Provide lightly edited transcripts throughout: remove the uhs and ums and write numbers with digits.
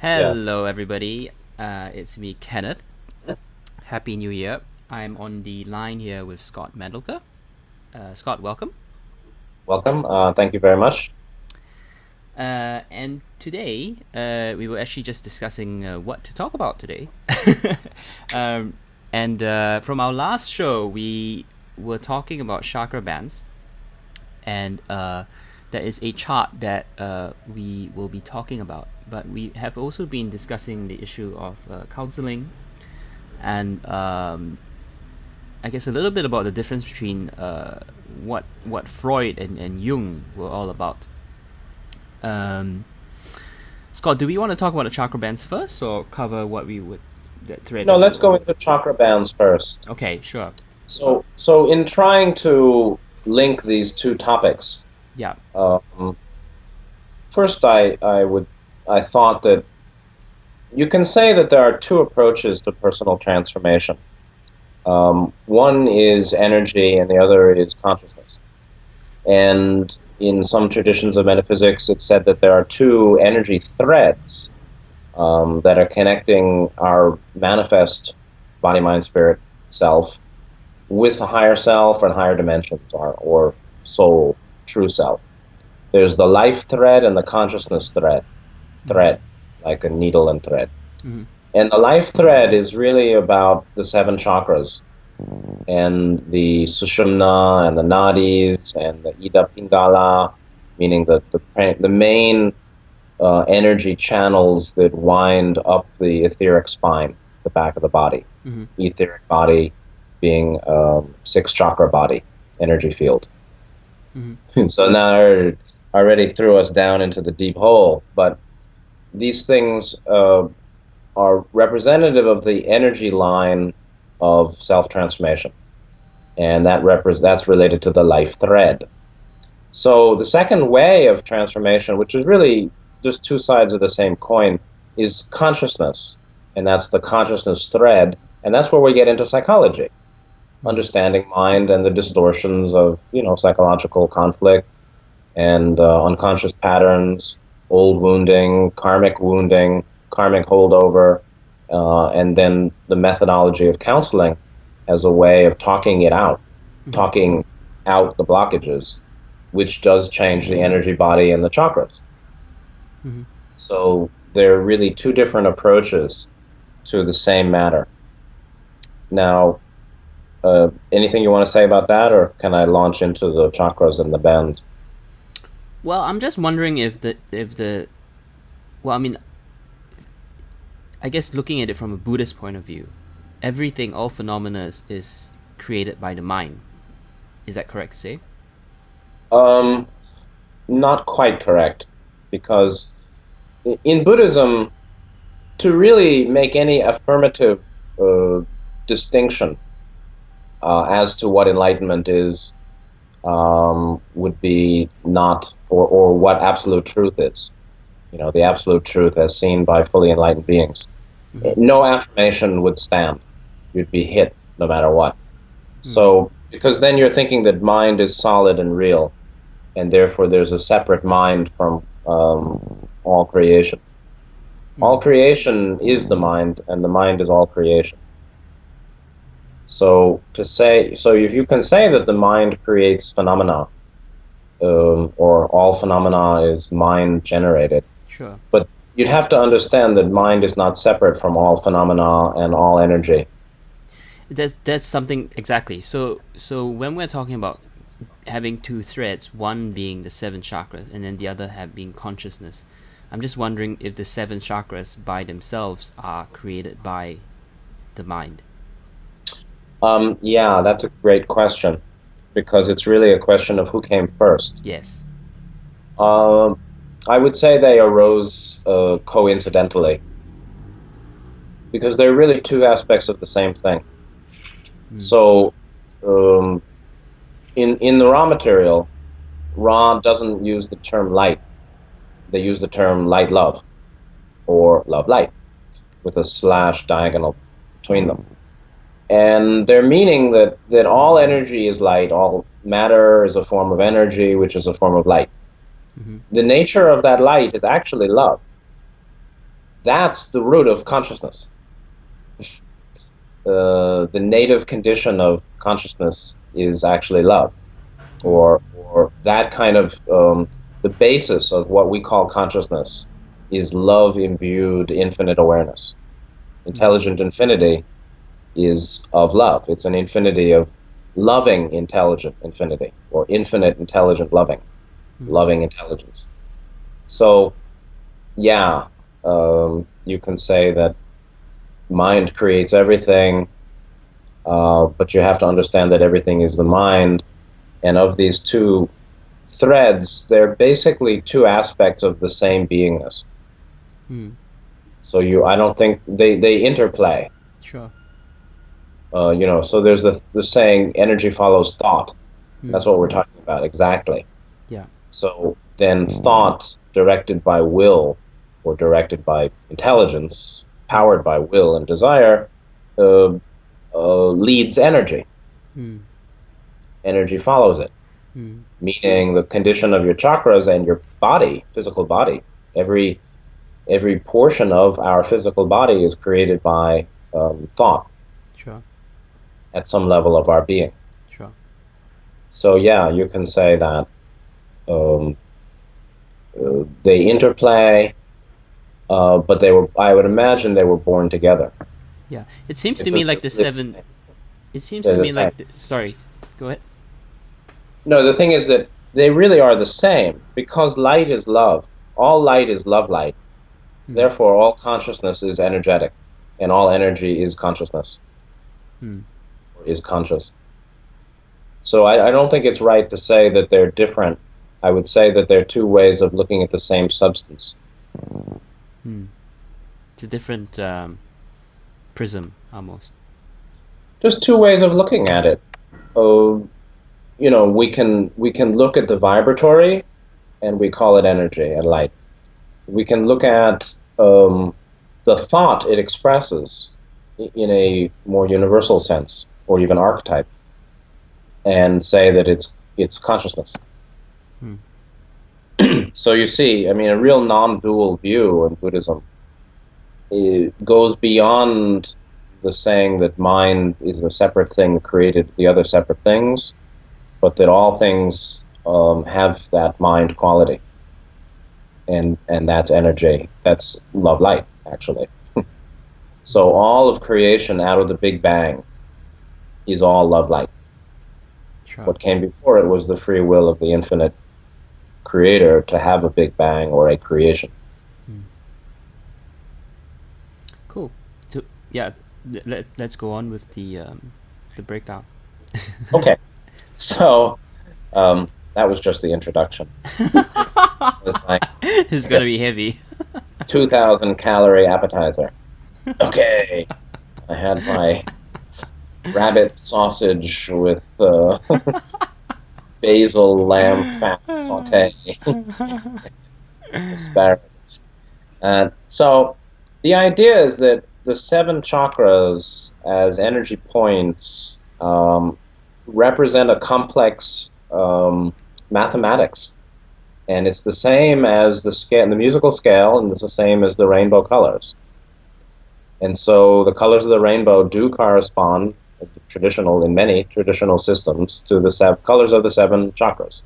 Yeah. Hello, everybody. It's me, Kenneth. Happy New Year. I'm on the line here with Scott Mandelker. Scott, welcome. Welcome. Thank you very much. And today, we were actually just discussing what to talk about today. um, and from our last show, we were talking about chakra bands. And there is a chart that we will be talking about. But we have also been discussing the issue of counseling and I guess a little bit about the difference between what Freud and Jung were all about. Scott, do we want to talk about the chakra bands first, or cover what we would that thread? No, let's go into chakra bands first. Okay, sure. So in trying to link these two topics, Yeah. First I thought that you can say that there are two approaches to personal transformation. One is energy, and the other is consciousness. And in some traditions of metaphysics, it's said that there are two energy threads that are connecting our manifest body, mind, spirit self with a higher self and higher dimensions, or soul, true self. There's the life thread and the consciousness thread, like a needle and thread. Mm-hmm. And the life thread is really about the seven chakras and the sushumna and the nadis and the ida pingala, meaning the main energy channels that wind up the etheric spine, the back of the body. Mm-hmm. Etheric body being sixth chakra body, energy field. Mm-hmm. So now I already threw us down into the deep hole, but these things are representative of the energy line of self-transformation, and that's related to the life thread. So the second way of transformation, which is really just two sides of the same coin, is consciousness, and that's the consciousness thread, and that's where we get into psychology, understanding mind and the distortions of psychological conflict and unconscious patterns, old wounding, karmic holdover, and then the methodology of counseling as a way of talking it out, talking out the blockages, which does change the energy body and the chakras. Mm-hmm. So there are really two different approaches to the same matter. Now, anything you want to say about that, or can I launch into the chakras and the bands? Well, I'm just wondering well, I mean, I guess looking at it from a Buddhist point of view, everything, all phenomena is created by the mind. Is that correct to say? Not quite correct, because in Buddhism, to really make any affirmative distinction as to what enlightenment is, would be not, or what absolute truth is. The absolute truth as seen by fully enlightened beings. Mm-hmm. No affirmation would stand. You'd be hit no matter what. Mm-hmm. So, because then you're thinking that mind is solid and real, and therefore there's a separate mind from all creation. Mm-hmm. All creation is the mind, and the mind is all creation. So if you can say that the mind creates phenomena, or all phenomena is mind generated. Sure. But you'd have to understand that mind is not separate from all phenomena and all energy. That's something exactly. So when we're talking about having two threads, one being the seven chakras and then the other being consciousness, I'm just wondering if the seven chakras by themselves are created by the mind. Yeah, that's a great question, because it's really a question of who came first. Yes. I would say they arose coincidentally, because they're really two aspects of the same thing. So in the raw material, Ra doesn't use the term light. They use the term light-love, or love-light, with a slash diagonal between them. And they're meaning that all energy is light, all matter is a form of energy, which is a form of light. Mm-hmm. The nature of that light is actually love. that's the root of consciousness. The native condition of consciousness is actually love, or that kind of the basis of what we call consciousness is love imbued infinite awareness. Intelligent infinity is of love. It's an infinity of loving intelligent infinity, or infinite intelligent loving intelligence. So, yeah, you can say that mind creates everything, but you have to understand that everything is the mind. And of these two threads, they're basically two aspects of the same beingness. So I don't think they interplay. Sure. So there's the saying, energy follows thought. That's what we're talking about, exactly. Yeah. So then thought directed by will, or directed by intelligence, powered by will and desire, leads energy. Energy follows it. Meaning the condition of your chakras and your body, physical body. Every portion of our physical body is created by thought. Sure. At some level of our being. Sure. So yeah, you can say that they interplay, but I would imagine they were born together. Yeah, it seems to me like the seven. It seems to me like sorry, go ahead. No, the thing is that they really are the same, because light is love. All light is love light. Therefore, all consciousness is energetic, and all energy is consciousness. Is conscious. So I don't think it's right to say that they're different. I would say that they're two ways of looking at the same substance. It's a different prism, almost. Just two ways of looking at it. We can look at the vibratory, and we call it energy and light. We can look at the thought it expresses in a more universal sense, or even archetype, and say that it's consciousness. So you see, I mean, a real non-dual view in Buddhism goes beyond the saying that mind is a separate thing created the other separate things, but that all things have that mind quality, and that's energy, that's love light, actually. So all of creation out of the Big Bang is all love light. Sure. What came before it was the free will of the infinite creator to have a Big Bang or a creation. Cool. So yeah, let's go on with the breakdown. Okay. So that was just the introduction. It's gonna be heavy. 2,000 calorie appetizer. Okay, I had my rabbit sausage with basil lamb fat saute, asparagus. So the idea is that the 7 chakras as energy points represent a complex mathematics, and it's the same as the scale, the musical scale, and it's the same as the rainbow colors. And so the colors of the rainbow do correspond, in many traditional systems, to the colors of the 7 chakras.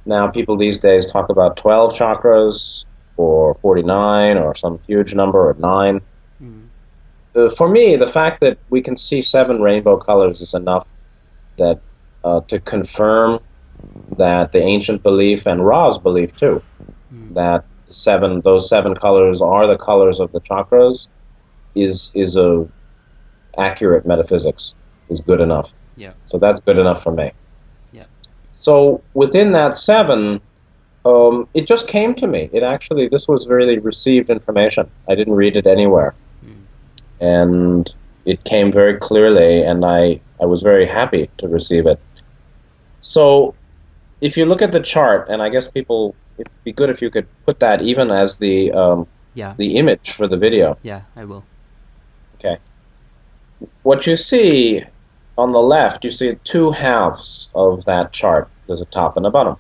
Now, people these days talk about 12 chakras, or 49, or some huge number, or 9. For me, the fact that we can see 7 rainbow colors is enough that to confirm that the ancient belief, and Ra's belief too, that those 7 colors are the colors of the chakras, is a accurate metaphysics, is good enough. Yeah. So that's good enough for me. Yeah. So within that 7, it just came to me. This was really received information. I didn't read it anywhere. And it came very clearly, and I was very happy to receive it. So if you look at the chart, and I guess it'd be good if you could put that even as the image for the video. Yeah, I will. Okay. What you see on the left, you see 2 halves of that chart. There's a top and a bottom.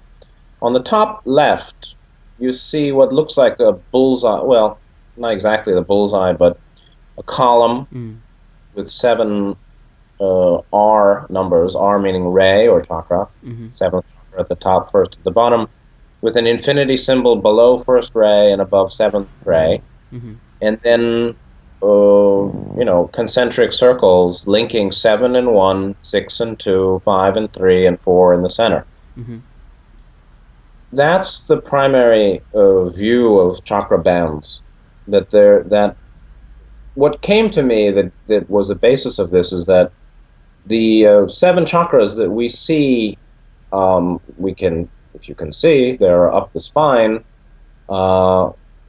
On the top left, you see what looks like a bullseye. Well, not exactly the bullseye, but a column Mm. with seven R numbers, R meaning ray or chakra, Mm-hmm. seventh chakra at the top, first at the bottom, with an infinity symbol below first ray and above seventh ray, Mm-hmm. and then concentric circles linking 7 and 1, 6 and 2, 5 and 3, and 4 in the center. Mm-hmm. That's the primary view of chakra bands. That what came to me that was the basis of this is that the 7 chakras that we see, if you can see, they're up the spine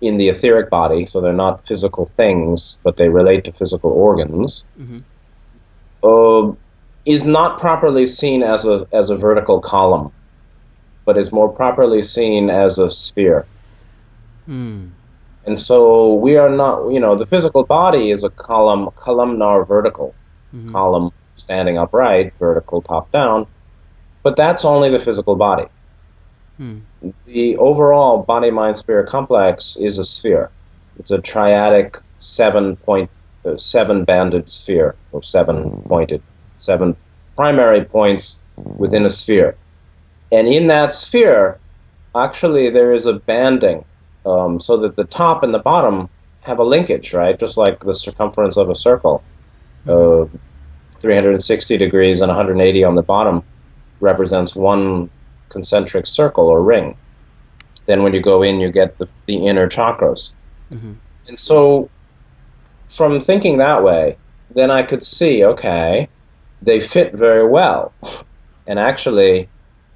in the etheric body, so they're not physical things, but they relate to physical organs. Mm-hmm. Is not properly seen as a vertical column, but is more properly seen as a sphere. Mm. And so we are not, the physical body is a columnar vertical, Mm-hmm. column standing upright, vertical top down, but that's only the physical body. Mm. The overall body-mind-spirit complex is a sphere. It's a triadic seven-banded sphere, or seven primary points within a sphere. And in that sphere, actually, there is a banding, so that the top and the bottom have a linkage, right? Just like the circumference of a circle. 360 degrees and 180 on the bottom represents one concentric circle or ring. Then when you go in, you get the inner chakras. Mm-hmm. And so from thinking that way, then I could see, okay, they fit very well. And actually,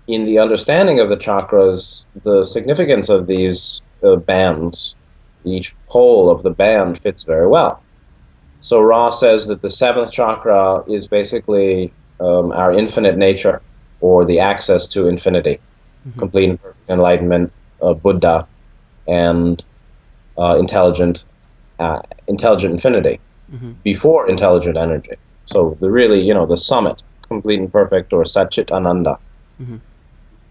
in the understanding of the chakras, the significance of these bands, each pole of the band fits very well. So Ra says that the 7th chakra is basically our infinite nature, or the access to infinity, complete and perfect enlightenment, Buddha, and intelligent infinity, before intelligent energy. So the summit, complete and perfect, or Satchit Ananda.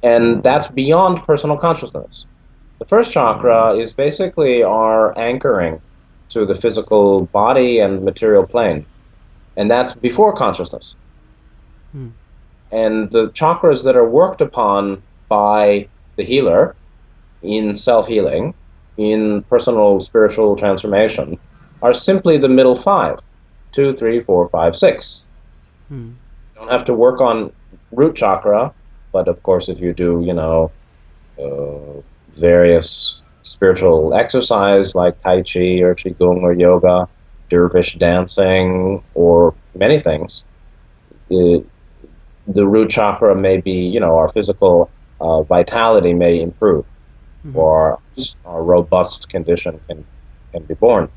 And that's beyond personal consciousness. The first chakra is basically our anchoring to the physical body and material plane. And that's before consciousness. And the chakras that are worked upon by the healer in self-healing, in personal spiritual transformation, are simply the middle 5, 2, 3, 4, 5, 6. You don't have to work on root chakra, but of course if you do, various spiritual exercise like Tai Chi or Qigong or yoga, dervish dancing, or many things, the root chakra may be, our physical vitality may improve, or our robust condition can be born.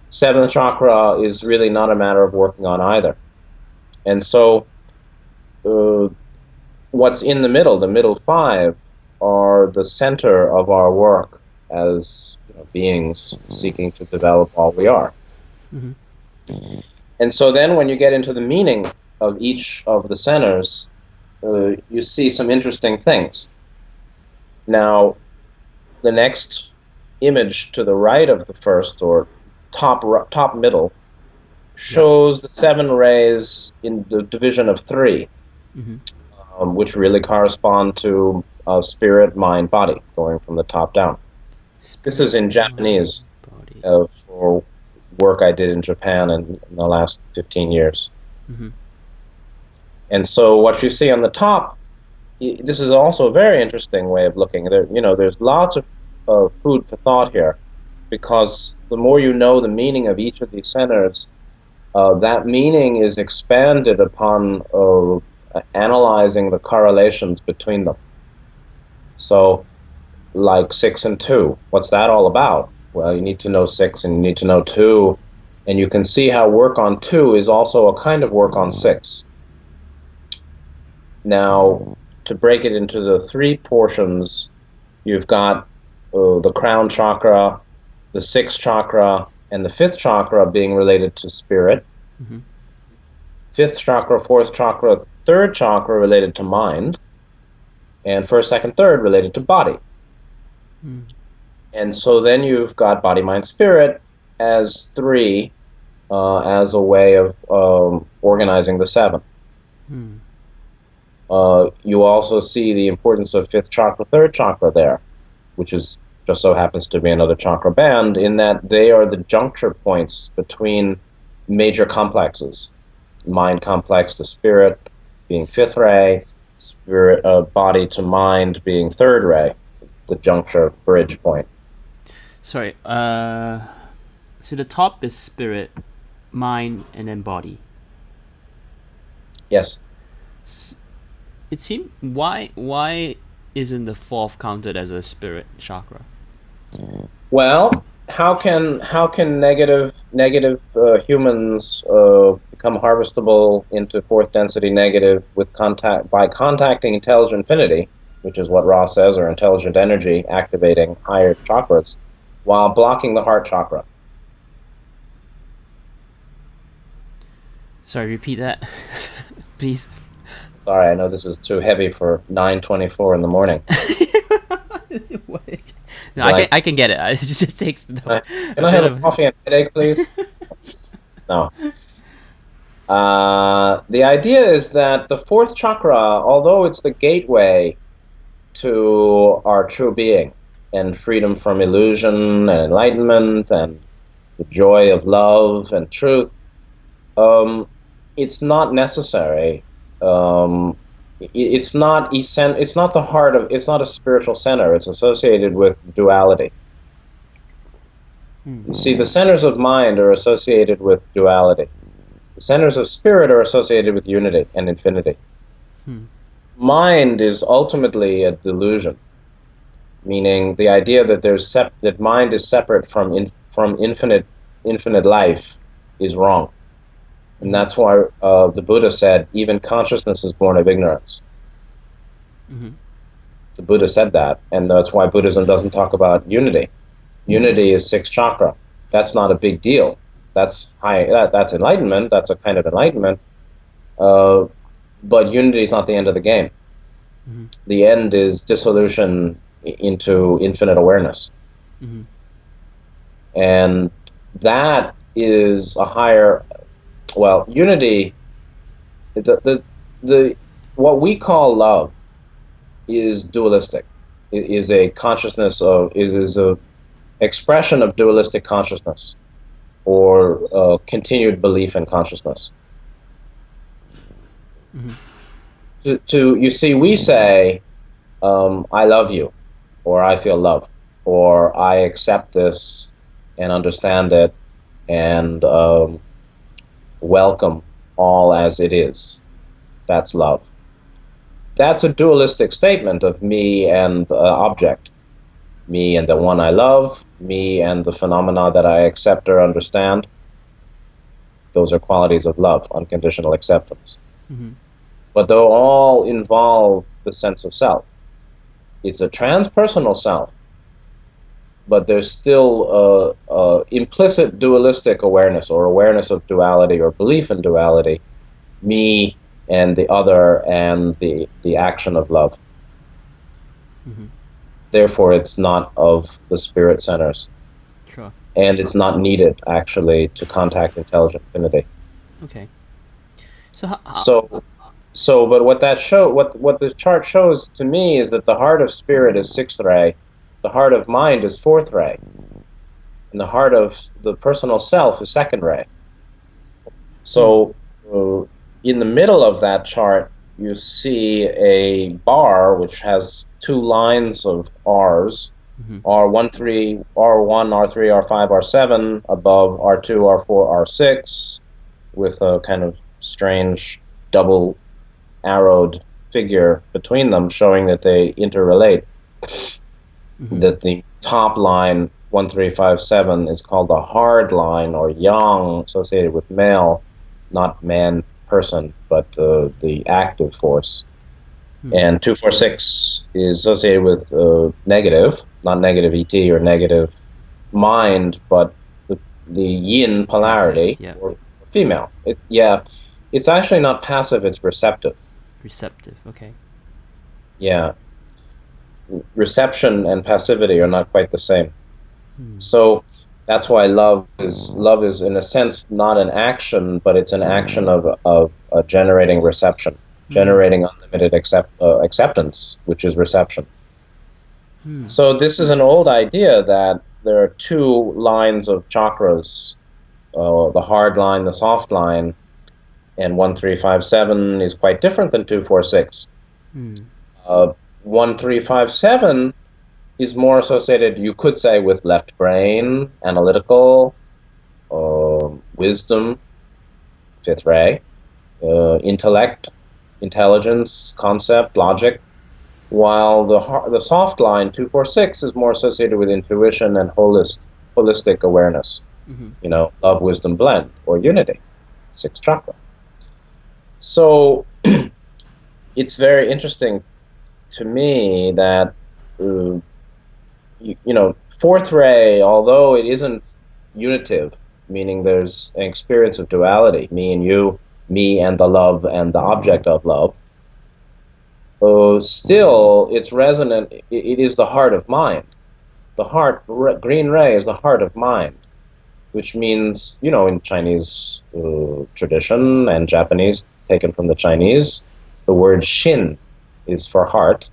7th chakra is really not a matter of working on either. And so what's in the middle 5, are the center of our work as beings seeking to develop all we are. And so then when you get into the meaning of each of the centers, you see some interesting things. Now, the next image to the right of the first, or top middle, shows the 7 rays in the division of 3, which really correspond to spirit, mind, body, going from the top down. This is in Japanese for work I did in Japan in the last 15 years. And so what you see on the top, this is also a very interesting way of looking. There's lots of food for thought here, because the more you know the meaning of each of these centers, that meaning is expanded upon analyzing the correlations between them. So, like 6 and 2, what's that all about? Well, you need to know 6 and you need to know 2, and you can see how work on 2 is also a kind of work on 6. Now, to break it into the 3 portions, you've got the crown chakra, the 6th chakra, and the 5th chakra being related to spirit. 5th chakra, 4th chakra, 3rd chakra related to mind, and 1st, 2nd, 3rd related to body. And so then you've got body, mind, spirit as three, as a way of organizing the seven. Hmm. You also see the importance of fifth chakra, third chakra there, which is just so happens to be another chakra band, in that they are the juncture points between major complexes. Mind complex to spirit being fifth ray, spirit, body to mind being third ray, the juncture bridge point. Sorry. So the top is spirit, mind, and then body. Yes. It seems why isn't the fourth counted as a spirit chakra? Well, how can negative humans become harvestable into fourth density negative with by contacting intelligent infinity, which is what Ra says, or intelligent energy activating higher chakras, while blocking the heart chakra? Sorry, repeat that, please. Sorry, I know this is too heavy for 9:24 in the morning. No, I can get it. It just takes. Can I have a coffee and headache, please? No. The idea is that the fourth chakra, although it's the gateway to our true being and freedom from illusion and enlightenment and the joy of love and truth, it's not necessary. It's not it's not the heart of. It's not a spiritual center. It's associated with duality. You see, the centers of mind are associated with duality. The centers of spirit are associated with unity and infinity. Mind is ultimately a delusion, meaning the idea that that mind is separate from infinite life is wrong. And that's why the Buddha said, even consciousness is born of ignorance. The Buddha said that, and that's why Buddhism doesn't talk about unity. Unity is sixth chakra. That's not a big deal. That's high. That's enlightenment. That's a kind of enlightenment. But unity is not the end of the game. The end is dissolution into infinite awareness. And that is a higher. Well, unity, what we call love is dualistic. It is a consciousness is a expression of dualistic consciousness, or continued belief in consciousness. You see, we say, I love you, or I feel love, or I accept this and understand it, and welcome all as it is. That's love. That's a dualistic statement of me and object. Me and the one I love, me and the phenomena that I accept or understand. Those are qualities of love, unconditional acceptance. But they all involve the sense of self. It's a transpersonal self, but there's still implicit dualistic awareness, or awareness of duality, or belief in duality, me and the other, and the action of love. Therefore, it's not of the spirit centers. Sure. And it's not needed, actually, to contact intelligent infinity. Okay. But what the chart shows to me is that the heart of spirit is sixth ray, the heart of mind is fourth ray, and the heart of the personal self is second ray. So in the middle of that chart, you see a bar which has two lines of R's, R1, R3, R5, R7, above R2, R4, R6, with a kind of strange double arrowed figure between them, showing that they interrelate. That the top line, 1, 3, 5, 7, is called the hard line, or yang, associated with male, not man, person, but the active force. And 2, 4, 6 is associated with negative, not negative ET or negative mind, but the yin polarity, Passive, or female. It's actually not passive, it's receptive. Receptive, okay. Yeah. Reception and passivity are not quite the same. So that's why love is in a sense not an action, but it's an action of generating reception, generating unlimited acceptance, which is reception. So this is an old idea that there are two lines of chakras, the hard line, the soft line, and 1357 is quite different than 246. 1357 is more associated, you could say, with left brain, analytical, wisdom, fifth ray, intellect, intelligence, concept, logic, while the soft line, 246, is more associated with intuition and holistic awareness. Love, wisdom, blend, or unity, sixth chakra. So it's very interesting to me that fourth ray, although it isn't unitive, meaning there's an experience of duality, me and you, me and the love and the object of love, still it's resonant. It is the heart of mind. The heart, green ray, is the heart of mind, which means, in Chinese tradition and Japanese, taken from the Chinese, the word shin is for heart,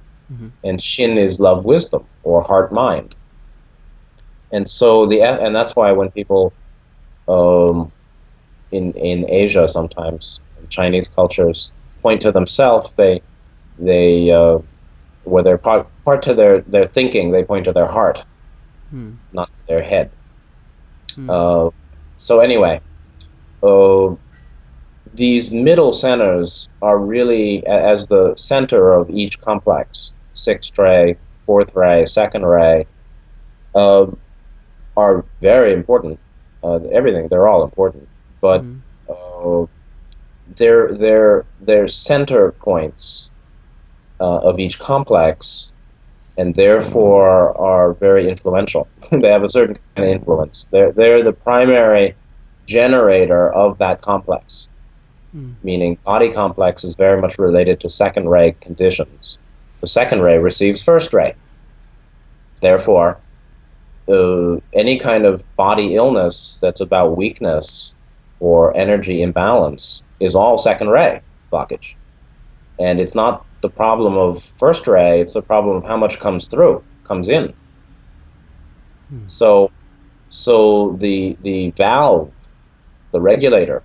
and shin is love, wisdom, or heart, mind. And so and that's why when people in Asia sometimes, in Chinese cultures, point to themselves, they where they're part to their thinking, they point to their heart, not to their head. So anyway, these middle centers are really as the center of each complex, sixth ray, fourth ray, second ray, are very important. They're all important, but they're center points of each complex, and therefore are very influential. They have a certain kind of influence. They're the primary generator of that complex, meaning body complex is very much related to second ray conditions. The second ray receives first ray. Therefore, any kind of body illness that's about weakness or energy imbalance is all second ray blockage. And it's not the problem of first ray, it's the problem of how much comes in. So the valve, the regulator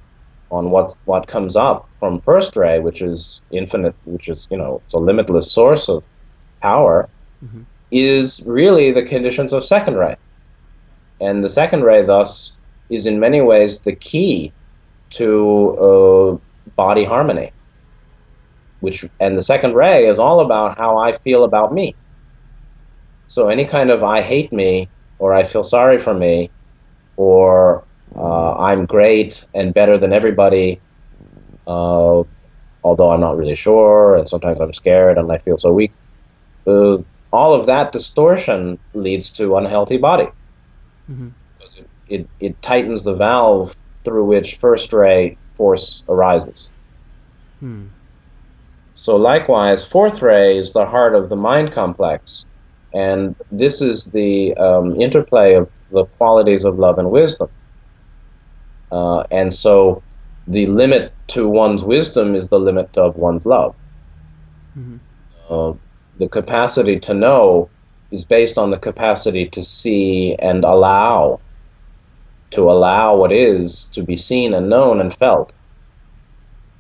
on what comes up from first ray, which is infinite, which is, it's a limitless source of power, is really the conditions of second ray. And the second ray, thus, is in many ways the key to body harmony. And the second ray is all about how I feel about me. So any kind of I hate me, or I feel sorry for me, or I'm great and better than everybody, although I'm not really sure, and sometimes I'm scared and I feel so weak. All of that distortion leads to unhealthy body. Because it tightens the valve through which first ray force arises. So likewise, fourth ray is the heart of the mind complex, and this is the interplay of the qualities of love and wisdom. And so the limit to one's wisdom is the limit of one's love. The capacity to know is based on the capacity to see and allow what is to be seen and known and felt,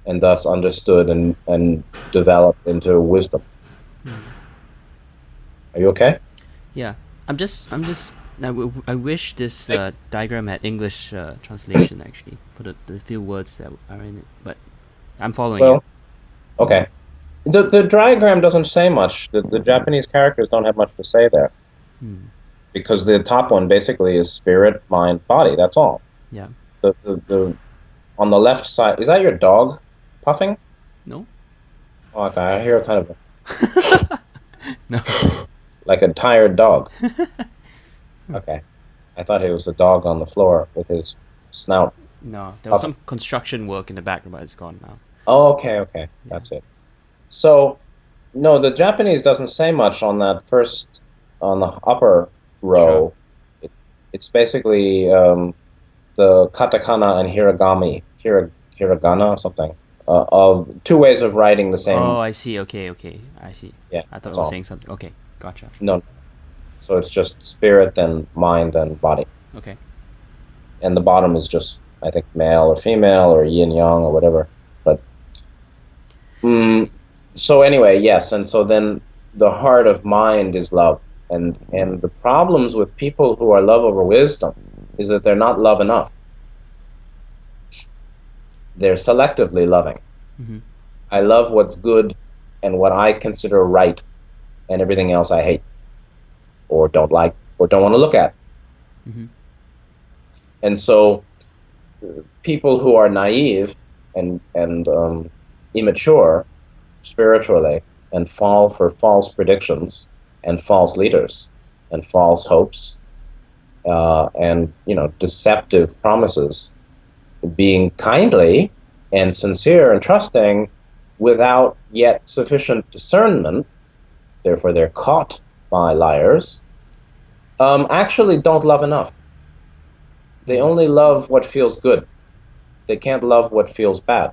and thus understood and developed into wisdom. Are you okay? Yeah, I wish this diagram had English translation actually for the few words that are in it, but I'm following you. Okay. The diagram doesn't say much. The Japanese characters don't have much to say there. Because the top one basically is spirit, mind, body. That's all. Yeah. The on the left side, is that your dog puffing? No. Oh, okay, I hear kind of a No. like a tired dog. Okay. I thought it was a dog on the floor with his snout. No, there was some construction work in the back, but it's gone now. Oh, okay. Yeah. That's it. So, no, the Japanese doesn't say much on that on the upper row. Sure. It's basically the katakana and hiragana or something, of two ways of writing the same. Oh, I see. Okay, I see. Yeah, I thought that's I was all. saying something. Okay, gotcha. No, so it's just spirit and mind and body. Okay. And the bottom is just, I think, male or female or yin yang or whatever. But so anyway, yes, and so then the heart of mind is love, and the problems with people who are love over wisdom is that they're not love enough. They're selectively loving. Mm-hmm. I love what's good and what I consider right, and everything else I hate or don't like or don't want to look at. Mm-hmm. And so people who are naive and immature spiritually and fall for false predictions and false leaders and false hopes and deceptive promises, being kindly and sincere and trusting without yet sufficient discernment, therefore they're caught by liars, actually don't love enough. They only love what feels good. They can't love what feels bad.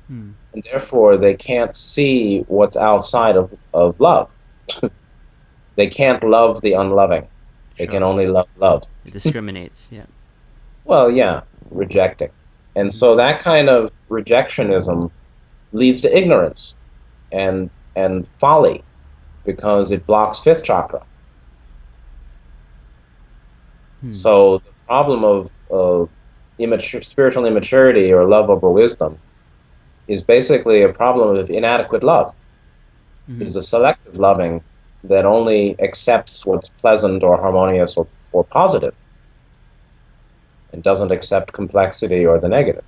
And therefore, they can't see what's outside of love. They can't love the unloving. They can only love love. It discriminates, yeah. Well, yeah, rejecting. And so that kind of rejectionism leads to ignorance and folly, because it blocks fifth chakra. So the problem of spiritual immaturity or love over wisdom is basically a problem of inadequate love. It is a selective loving that only accepts what's pleasant or harmonious or positive, and doesn't accept complexity or the negative.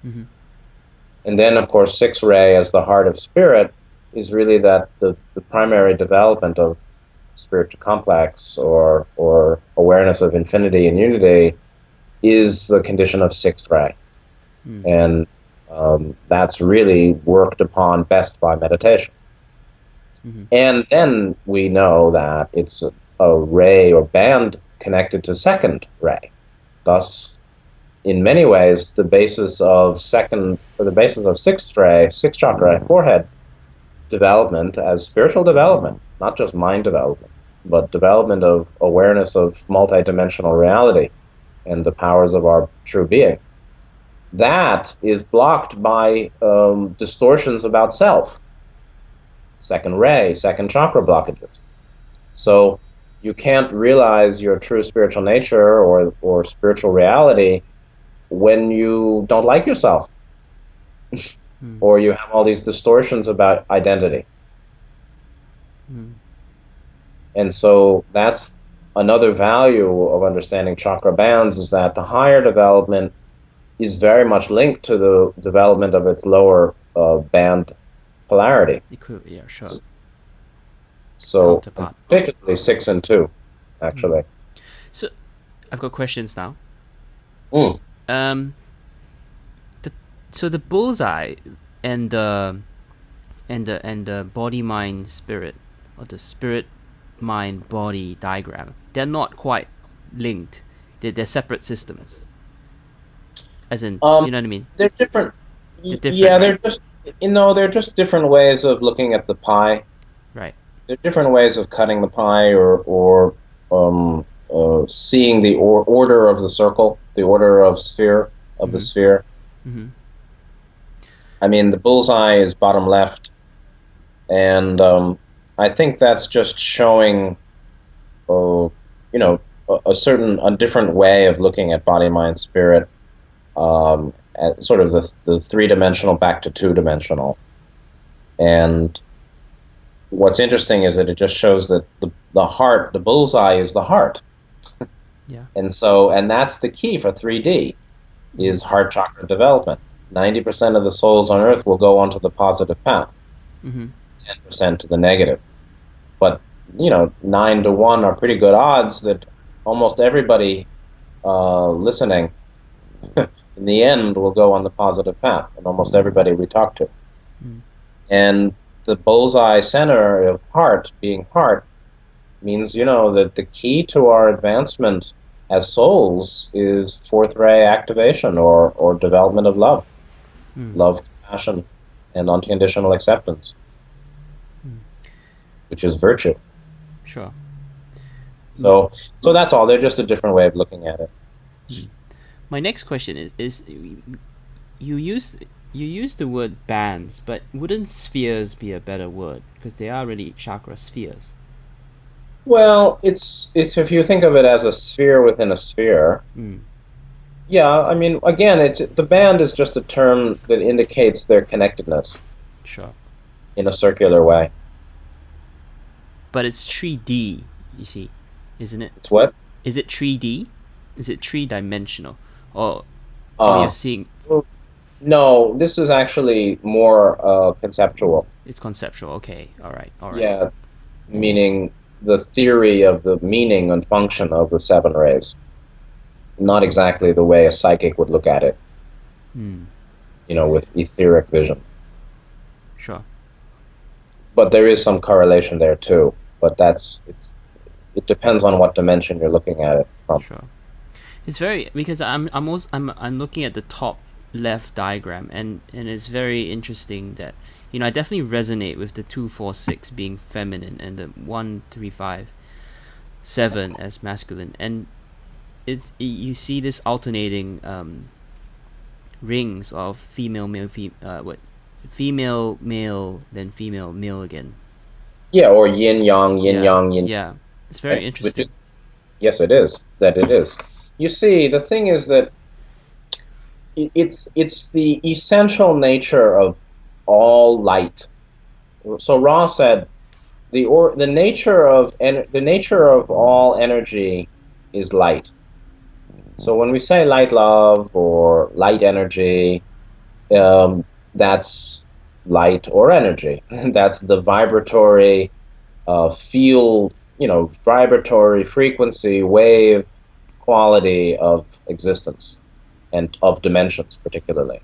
And then, of course, sixth ray as the heart of spirit is really that the primary development of spiritual complex or awareness of infinity and unity is the condition of sixth ray. And that's really worked upon best by meditation. And then we know that it's a ray or band connected to second ray. Thus, in many ways, the basis of sixth ray, sixth chakra, forehead development as spiritual development, not just mind development, but development of awareness of multidimensional reality and the powers of our true being. That is blocked by distortions about self. Second ray, second chakra blockages. So you can't realize your true spiritual nature or spiritual reality when you don't like yourself. Or you have all these distortions about identity. And so that's another value of understanding chakra bands, is that the higher development is very much linked to the development of its lower band polarity. Yeah, sure. So particularly 6 and 2, actually. So I've got questions now. So the bullseye and the body mind spirit, or the spirit mind body diagram, they're not quite linked. They're separate systems. As in, you know what I mean? They're different. They're different, yeah, right? they're just different ways of looking at the pie. Right. They're different ways of cutting the pie, or seeing the order of the circle, the order of the sphere. I mean, the bullseye is bottom left, and I think that's just showing, a different way of looking at body, mind, spirit, at sort of the three-dimensional back to two-dimensional. And what's interesting is that it just shows that the heart, the bullseye, is the heart. Yeah. And that's the key for 3D, is heart chakra development. 90% of the souls on Earth will go onto the positive path, 10% to the negative. But 9 to 1 are pretty good odds that almost everybody listening in the end will go on the positive path, and almost everybody we talk to. And the bullseye center of heart, being heart, means, that the key to our advancement as souls is fourth ray activation or development of love. Love, compassion, and unconditional acceptance, which is virtue. Sure. So that's all. They're just a different way of looking at it. My next question is you use the word bands, but wouldn't spheres be a better word, because they are really chakra spheres? Well, it's if you think of it as a sphere within a sphere. Yeah, I mean, again, the band is just a term that indicates their connectedness. Sure. In a circular way. But it's 3D, you see, isn't it? It's what? Is it 3D? Is it three-dimensional? Or you're seeing... Well, no, this is actually more conceptual. It's conceptual, okay, all right. Yeah, meaning the theory of the meaning and function of the seven rays. Not exactly the way a psychic would look at it, with etheric vision. Sure. But there is some correlation there too. But it depends on what dimension you're looking at it from. Sure. It's very, because I'm looking at the top left diagram, and it's very interesting that I definitely resonate with the 2, 4, 6 being feminine and the 1, 3, 5, 7 as masculine, and you see this alternating rings of female, male, female, male, then female, male again. Yeah, or yin yang, yang, yin. Yeah, it's very interesting. Yes, it is. That it is. You see, the thing is that it's the essential nature of all light. So Ra said, the nature of all energy is light. So when we say light love or light energy, that's light or energy. That's the vibratory field, vibratory frequency, wave quality of existence and of dimensions particularly,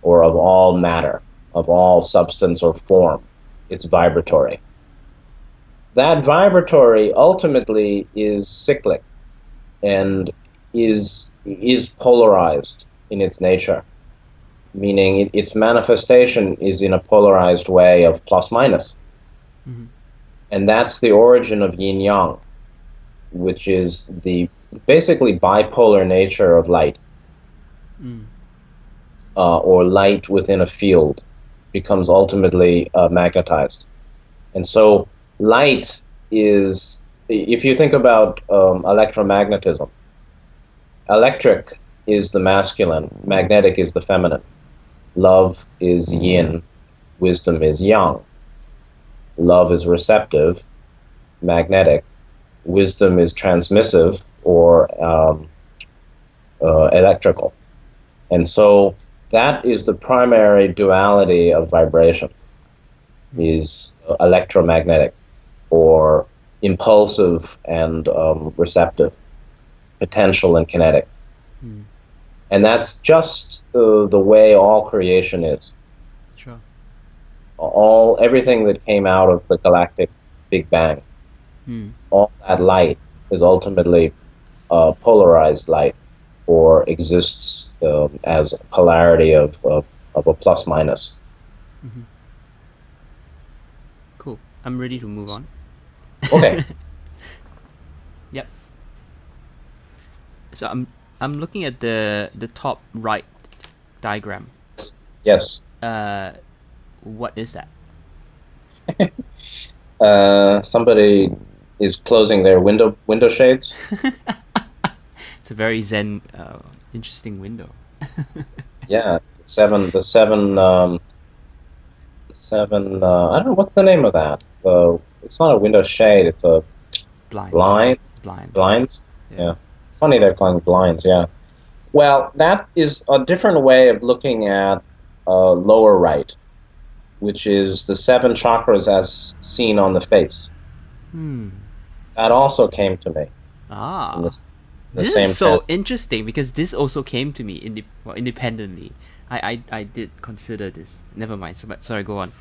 or of all matter, of all substance or form. It's vibratory. That vibratory ultimately is cyclic and is polarized in its nature, meaning its manifestation is in a polarized way of plus minus. And that's the origin of yin yang, which is the basically bipolar nature of light, or light within a field becomes ultimately magnetized. And so light is, if you think about electromagnetism, electric is the masculine, magnetic is the feminine, love is yin, wisdom is yang. Love is receptive, magnetic. Wisdom is transmissive or electrical. And so that is the primary duality of vibration, is electromagnetic or impulsive and receptive, potential and kinetic. And that's just the way all creation is. Sure. Everything that came out of the galactic Big Bang, all that light is ultimately polarized light, or exists as a polarity of a plus minus. Cool. I'm ready to move on. Okay. Yep. So I'm looking at the top right diagram. Yes. What is that? Somebody is closing their window shades. It's a very zen, interesting window. Yeah, the seven. I don't know what's the name of that. It's not a window shade. It's a blinds. Yeah. It's funny they're calling blinds. Yeah. Well, that is a different way of looking at lower right, which is the 7 chakras as seen on the face. That also came to me. This is so interesting, because this also came to me independently. I did consider this. Never mind. Sorry, go on.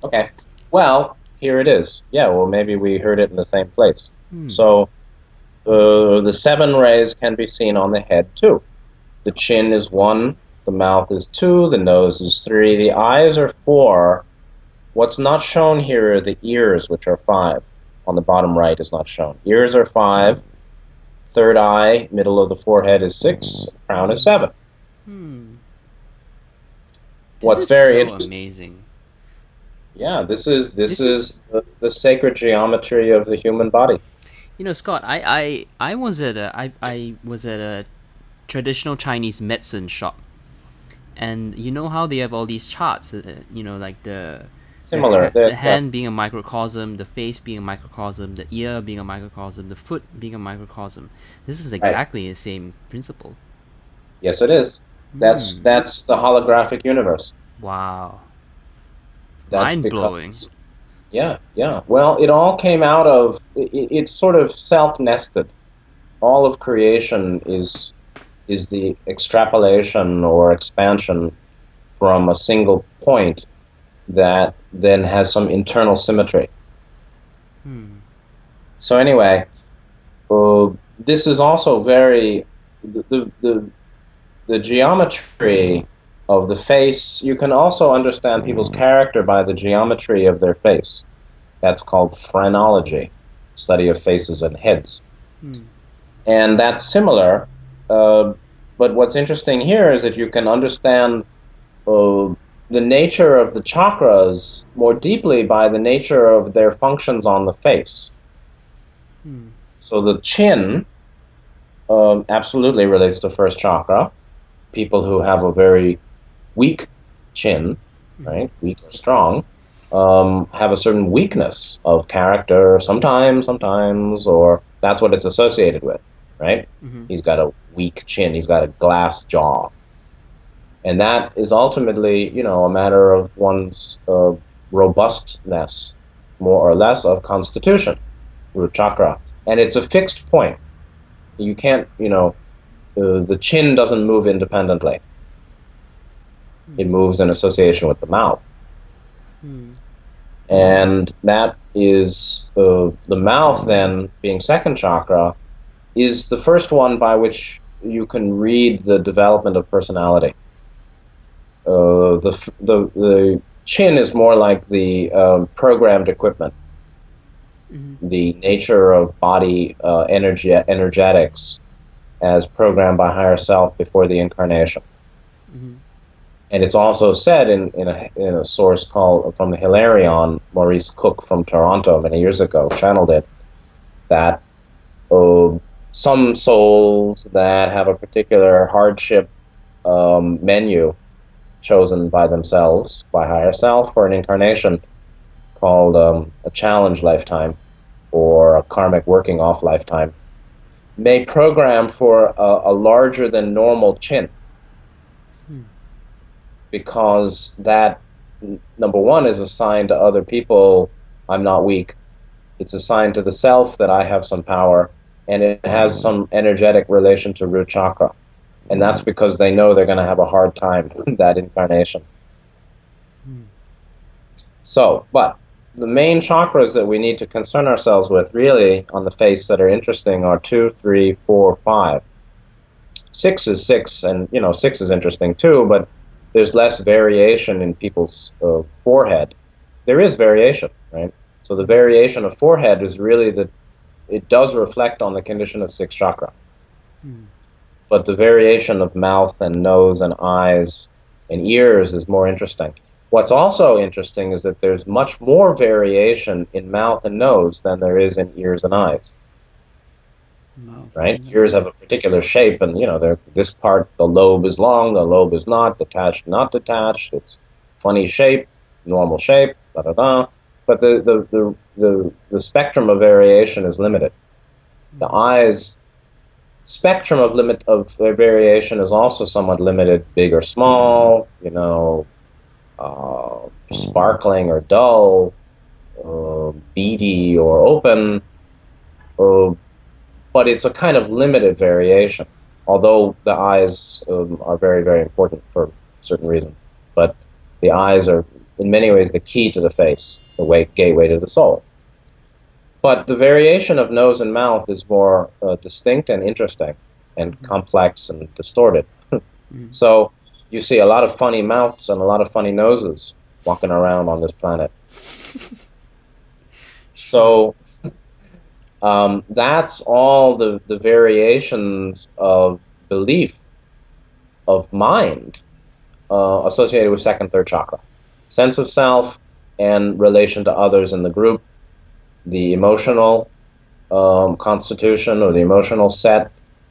Okay. Well, here it is. Yeah, well, maybe we heard it in the same place. So the 7 rays can be seen on the head too. The chin is 1, the mouth is 2, the nose is 3, the eyes are 4. What's not shown here are the ears, which are 5. On the bottom right is not shown. Ears are 5, third eye, middle of the forehead is 6, crown is 7. What's very interesting, amazing. yeah, this is the sacred geometry of the human body. You know, Scott, I was at a traditional Chinese medicine shop, and you know how they have all these charts, like Similar. the hand being a microcosm, the face being a microcosm, the ear being a microcosm, the foot being a microcosm. This is exactly the same principle. Yes, it is. That's the holographic universe. Wow. That's mind-blowing. Yeah. Well, it all came out of, it's sort of self-nested. All of creation is the extrapolation or expansion from a single point that then has some internal symmetry. So anyway, this is also very, the geometry of the face. You can also understand people's character by the geometry of their face. That's called phrenology, study of faces and heads. And that's similar, but what's interesting here is that you can understand the nature of the chakras more deeply by the nature of their functions on the face. So the chin absolutely relates to first chakra. People who have a very weak chin, right, weak or strong, have a certain weakness of character sometimes, or that's what it's associated with, right? He's got a weak chin, he's got a glass jaw. And that is ultimately, a matter of one's robustness, more or less, of constitution, root chakra. And it's a fixed point. You can't, the chin doesn't move independently. It moves in association with the mouth. And that is, the mouth then, being second chakra, is the first one by which you can read the development of personality. The chin is more like the programmed equipment. The nature of body energetics as programmed by higher self before the incarnation. And it's also said in a source called from the Hilarion, Maurice Cook from Toronto many years ago channeled it, that some souls that have a particular hardship menu chosen by themselves, by higher self, for an incarnation called a challenge lifetime or a karmic working off lifetime, may program for a larger than normal chin. Because that, number one, is a sign to other people, I'm not weak. It's a sign to the self that I have some power, and it has some energetic relation to root chakra. And that's because they know they're going to have a hard time in that incarnation. So, but the main chakras that we need to concern ourselves with, really, on the face that are interesting are 2, 3, 4, 5. 6 is 6, and, 6 is interesting too, but there's less variation in people's forehead. There is variation, right? So the variation of forehead is really that it does reflect on the condition of 6th chakra. But the variation of mouth and nose and eyes and ears is more interesting. What's also interesting is that there's much more variation in mouth and nose than there is in ears and eyes. Right? Ears have a particular shape, and this part, the lobe is long, the lobe is not detached. It's funny shape, normal shape, But the spectrum of variation is limited. The eye's spectrum of variation is also somewhat limited, big or small, sparkling or dull, beady or open. But it's a kind of limited variation, although the eyes are very, very important for certain reasons. But the eyes are, in many ways, the key to the face, the gateway to the soul. But the variation of nose and mouth is more distinct and interesting and Mm-hmm. complex and distorted. Mm. So you see a lot of funny mouths and a lot of funny noses walking around on this planet. Sure. So that's all the variations of belief, of mind, associated with second, third chakra. Sense of self and relation to others in the group, the emotional constitution or the emotional set,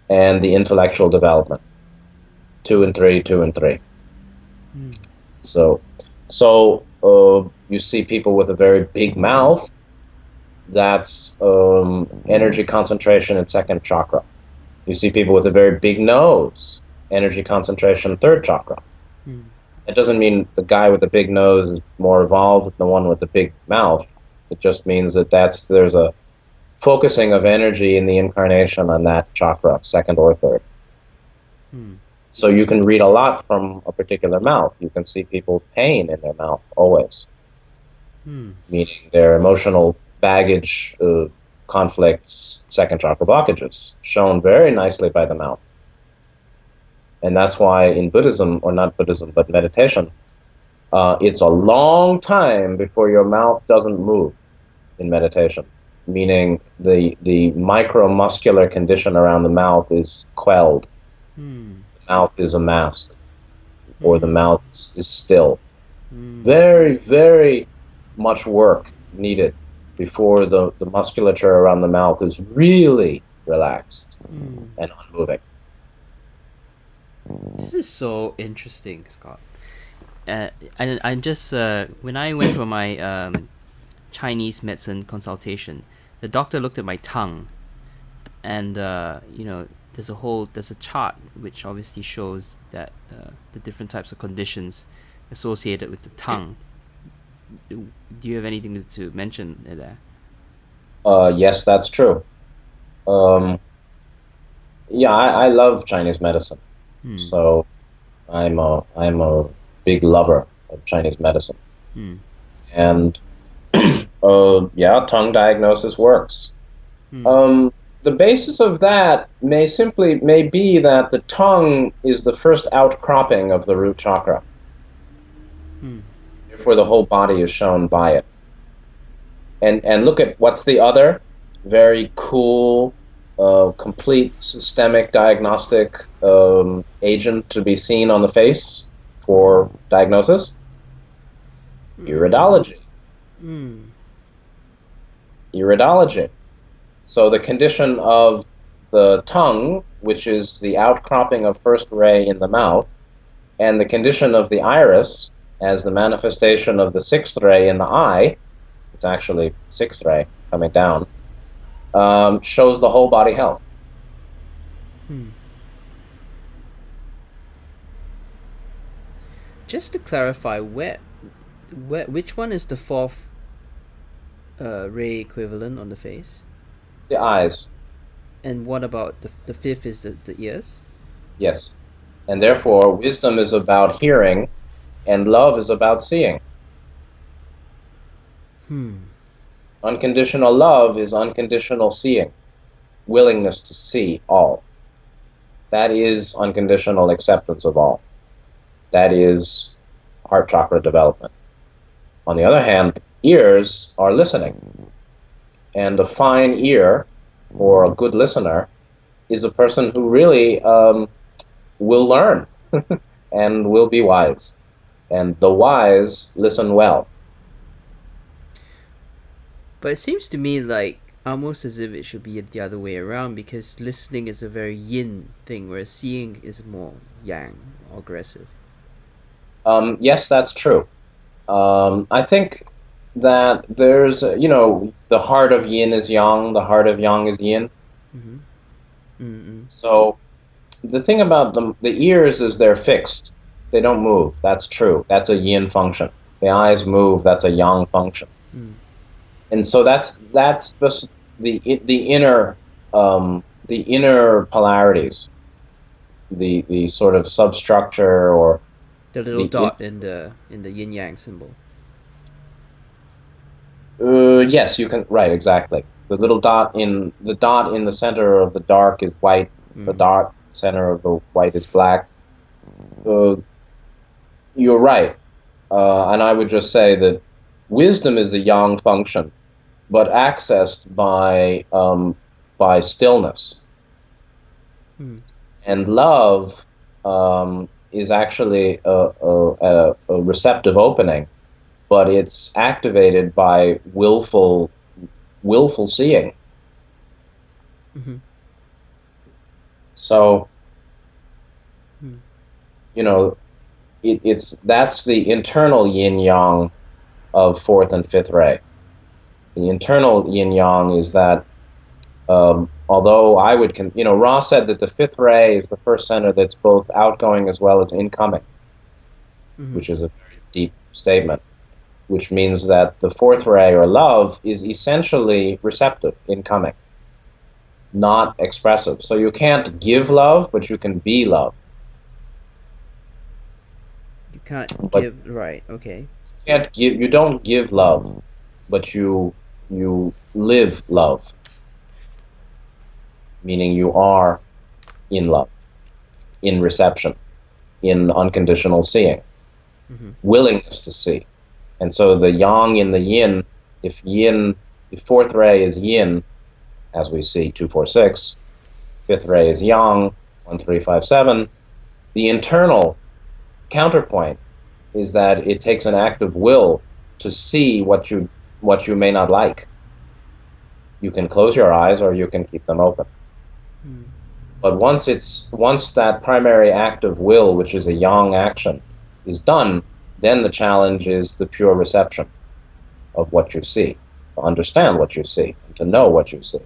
and the intellectual development. 2 and 3, 2 and 3. Mm. So you see people with a very big mouth. That's energy concentration in second chakra. You see people with a very big nose, energy concentration, third chakra. Mm. It doesn't mean the guy with the big nose is more evolved than the one with the big mouth. It just means that there's a focusing of energy in the incarnation on that chakra, second or third. Mm. So you can read a lot from a particular mouth. You can see people's pain in their mouth always, meaning their emotional baggage, conflicts, second chakra blockages, shown very nicely by the mouth. And that's why in Buddhism, or not Buddhism, but meditation, it's a long time before your mouth doesn't move in meditation, meaning the micromuscular condition around the mouth is quelled. Mm. The mouth is a mask, or the Mm. mouth is still. Mm. Very, very much work needed before the musculature around the mouth is really relaxed and unmoving. This is so interesting, Scott. And I just when I went for my Chinese medicine consultation, the doctor looked at my tongue, and there's a chart which obviously shows that the different types of conditions associated with the tongue. Do you have anything to mention there? Yes, that's true. Yeah, I love Chinese medicine. So I'm a big lover of Chinese medicine. And yeah, tongue diagnosis works. The basis of that may be that the tongue is the first outcropping of the root chakra. Therefore, the whole body is shown by it. And look at what's the other very cool, complete systemic diagnostic agent to be seen on the face for diagnosis? Iridology. Iridology. So the condition of the tongue, which is the outcropping of first ray in the mouth, and the condition of the iris as the manifestation of the sixth ray in the eye, it's actually sixth ray coming down, shows the whole body health. Just to clarify, which one is the fourth ray equivalent on the face? The eyes. And what about the fifth is the ears? Yes. And therefore, wisdom is about hearing, and love is about seeing. Unconditional love is unconditional seeing, willingness to see all. That is unconditional acceptance of all. That is heart chakra development. On the other hand, ears are listening. And a fine ear, or a good listener, is a person who really will learn and will be wise. And the wise listen well. But it seems to me like almost as if it should be the other way around, because listening is a very yin thing, whereas seeing is more yang, or aggressive. Yes, that's true. I think that there's, the heart of yin is yang, the heart of yang is yin. So the thing about the ears is they're fixed. They don't move. That's true. That's a yin function. The eyes move. That's a yang function. And so that's just the inner polarities, the sort of substructure, or the little dot in the yin yang symbol. Yes, you can, right, exactly. The little dot in the center of the dark is white. The dot center of the white is black. You're right, and I would just say that wisdom is a yang function, but accessed by stillness, and love is actually a receptive opening, but it's activated by willful seeing. So, that's the internal yin yang of fourth and fifth ray. The internal yin yang is that, although I would, Ra said that the fifth ray is the first center that's both outgoing as well as incoming, which is a very deep statement, which means that the fourth ray, or love, is essentially receptive, incoming, not expressive. So you can't give love, but you can be love. You can't give, right? Okay. You don't give love, but you live love. Meaning you are in love, in reception, in unconditional seeing, willingness to see. And so the yang in the yin, if fourth ray is yin, as we see 2, 4, 6, fifth ray is yang, 1, 3, 5, 7, the internal counterpoint is that it takes an act of will to see what you may not like. You can close your eyes or you can keep them open. But once that primary act of will, which is a yang action, is done, then the challenge is the pure reception of what you see, to understand what you see, and to know what you see.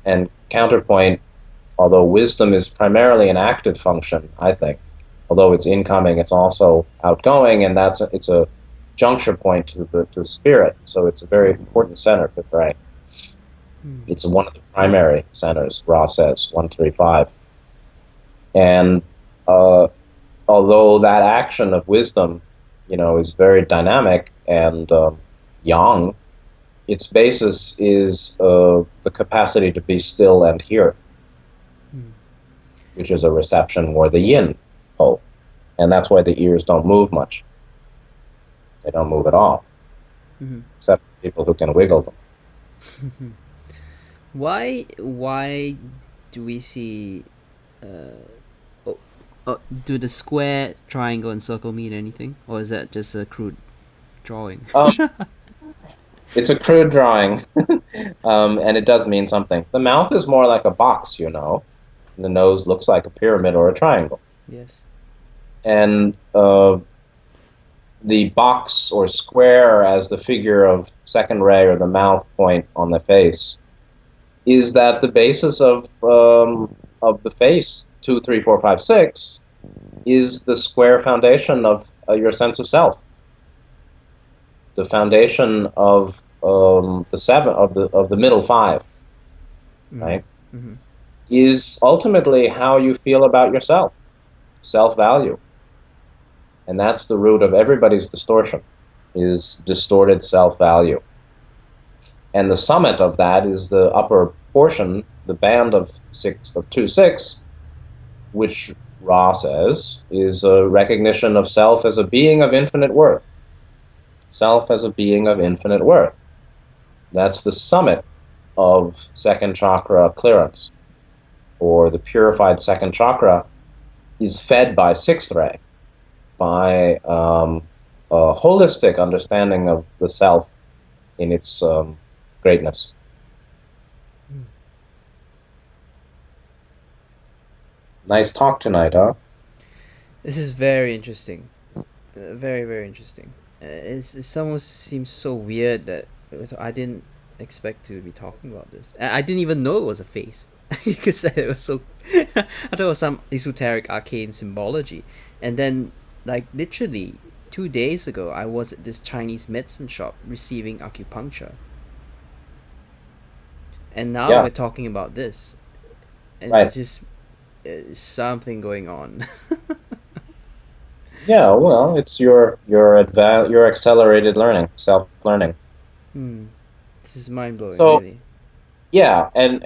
And counterpoint, although wisdom is primarily an active function, I think, although it's incoming, it's also outgoing, and it's a juncture point to the spirit. So it's a very important center, fifth ray. It's one of the primary centers, Ra says, 1, 3, 5. And although that action of wisdom, is very dynamic and yang, its basis is the capacity to be still and hear, which is a reception or the yin pole. And that's why the ears don't move much. They don't move at all, except people who can wiggle them. Why do we see do the square, triangle, and circle mean anything, or is that just a crude drawing? It's a crude drawing, and it does mean something. The mouth is more like a box, and the nose looks like a pyramid or a triangle. Yes. And the box or square as the figure of second ray or the mouth point on the face is that the basis of the face, 2, 3, 4, 5, 6, is the square foundation of your sense of self. The foundation of the seven of the middle 5, right, is ultimately how you feel about yourself, self-value, and that's the root of everybody's distortion, is distorted self-value. And the summit of that is the upper portion, the band of 2, 6, which Ra says is a recognition of self as a being of infinite worth. Self as a being of infinite worth. That's the summit of second chakra clearance, or the purified second chakra is fed by sixth ray, by a holistic understanding of the self in its greatness. Nice talk tonight, huh? This is very interesting. Very, very interesting. It almost seems so weird that I didn't expect to be talking about this. I didn't even know it was a face. Because it was so... I thought it was some esoteric arcane symbology. And then, literally, 2 days ago, I was at this Chinese medicine shop receiving acupuncture. And now we're talking about this. It's just something going on. Yeah, well, it's your accelerated learning, self-learning. This is mind blowing, So really. yeah, and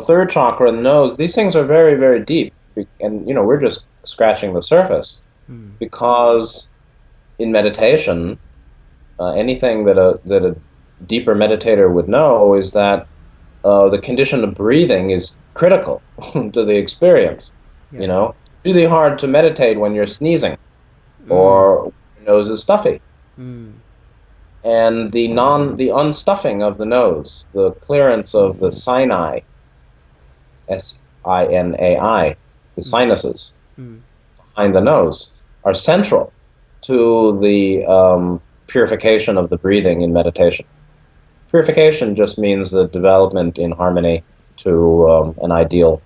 third chakra and the nose, these things are very, very deep. And we're just scratching the surface, because in meditation, anything that a deeper meditator would know is that the condition of breathing is critical to the experience. Yeah. Really hard to meditate when you're sneezing or your nose is stuffy. And the unstuffing of the nose, the clearance of the sinai, sinai, the sinuses behind the nose, are central to the purification of the breathing in meditation. Purification just means the development in harmony to an ideal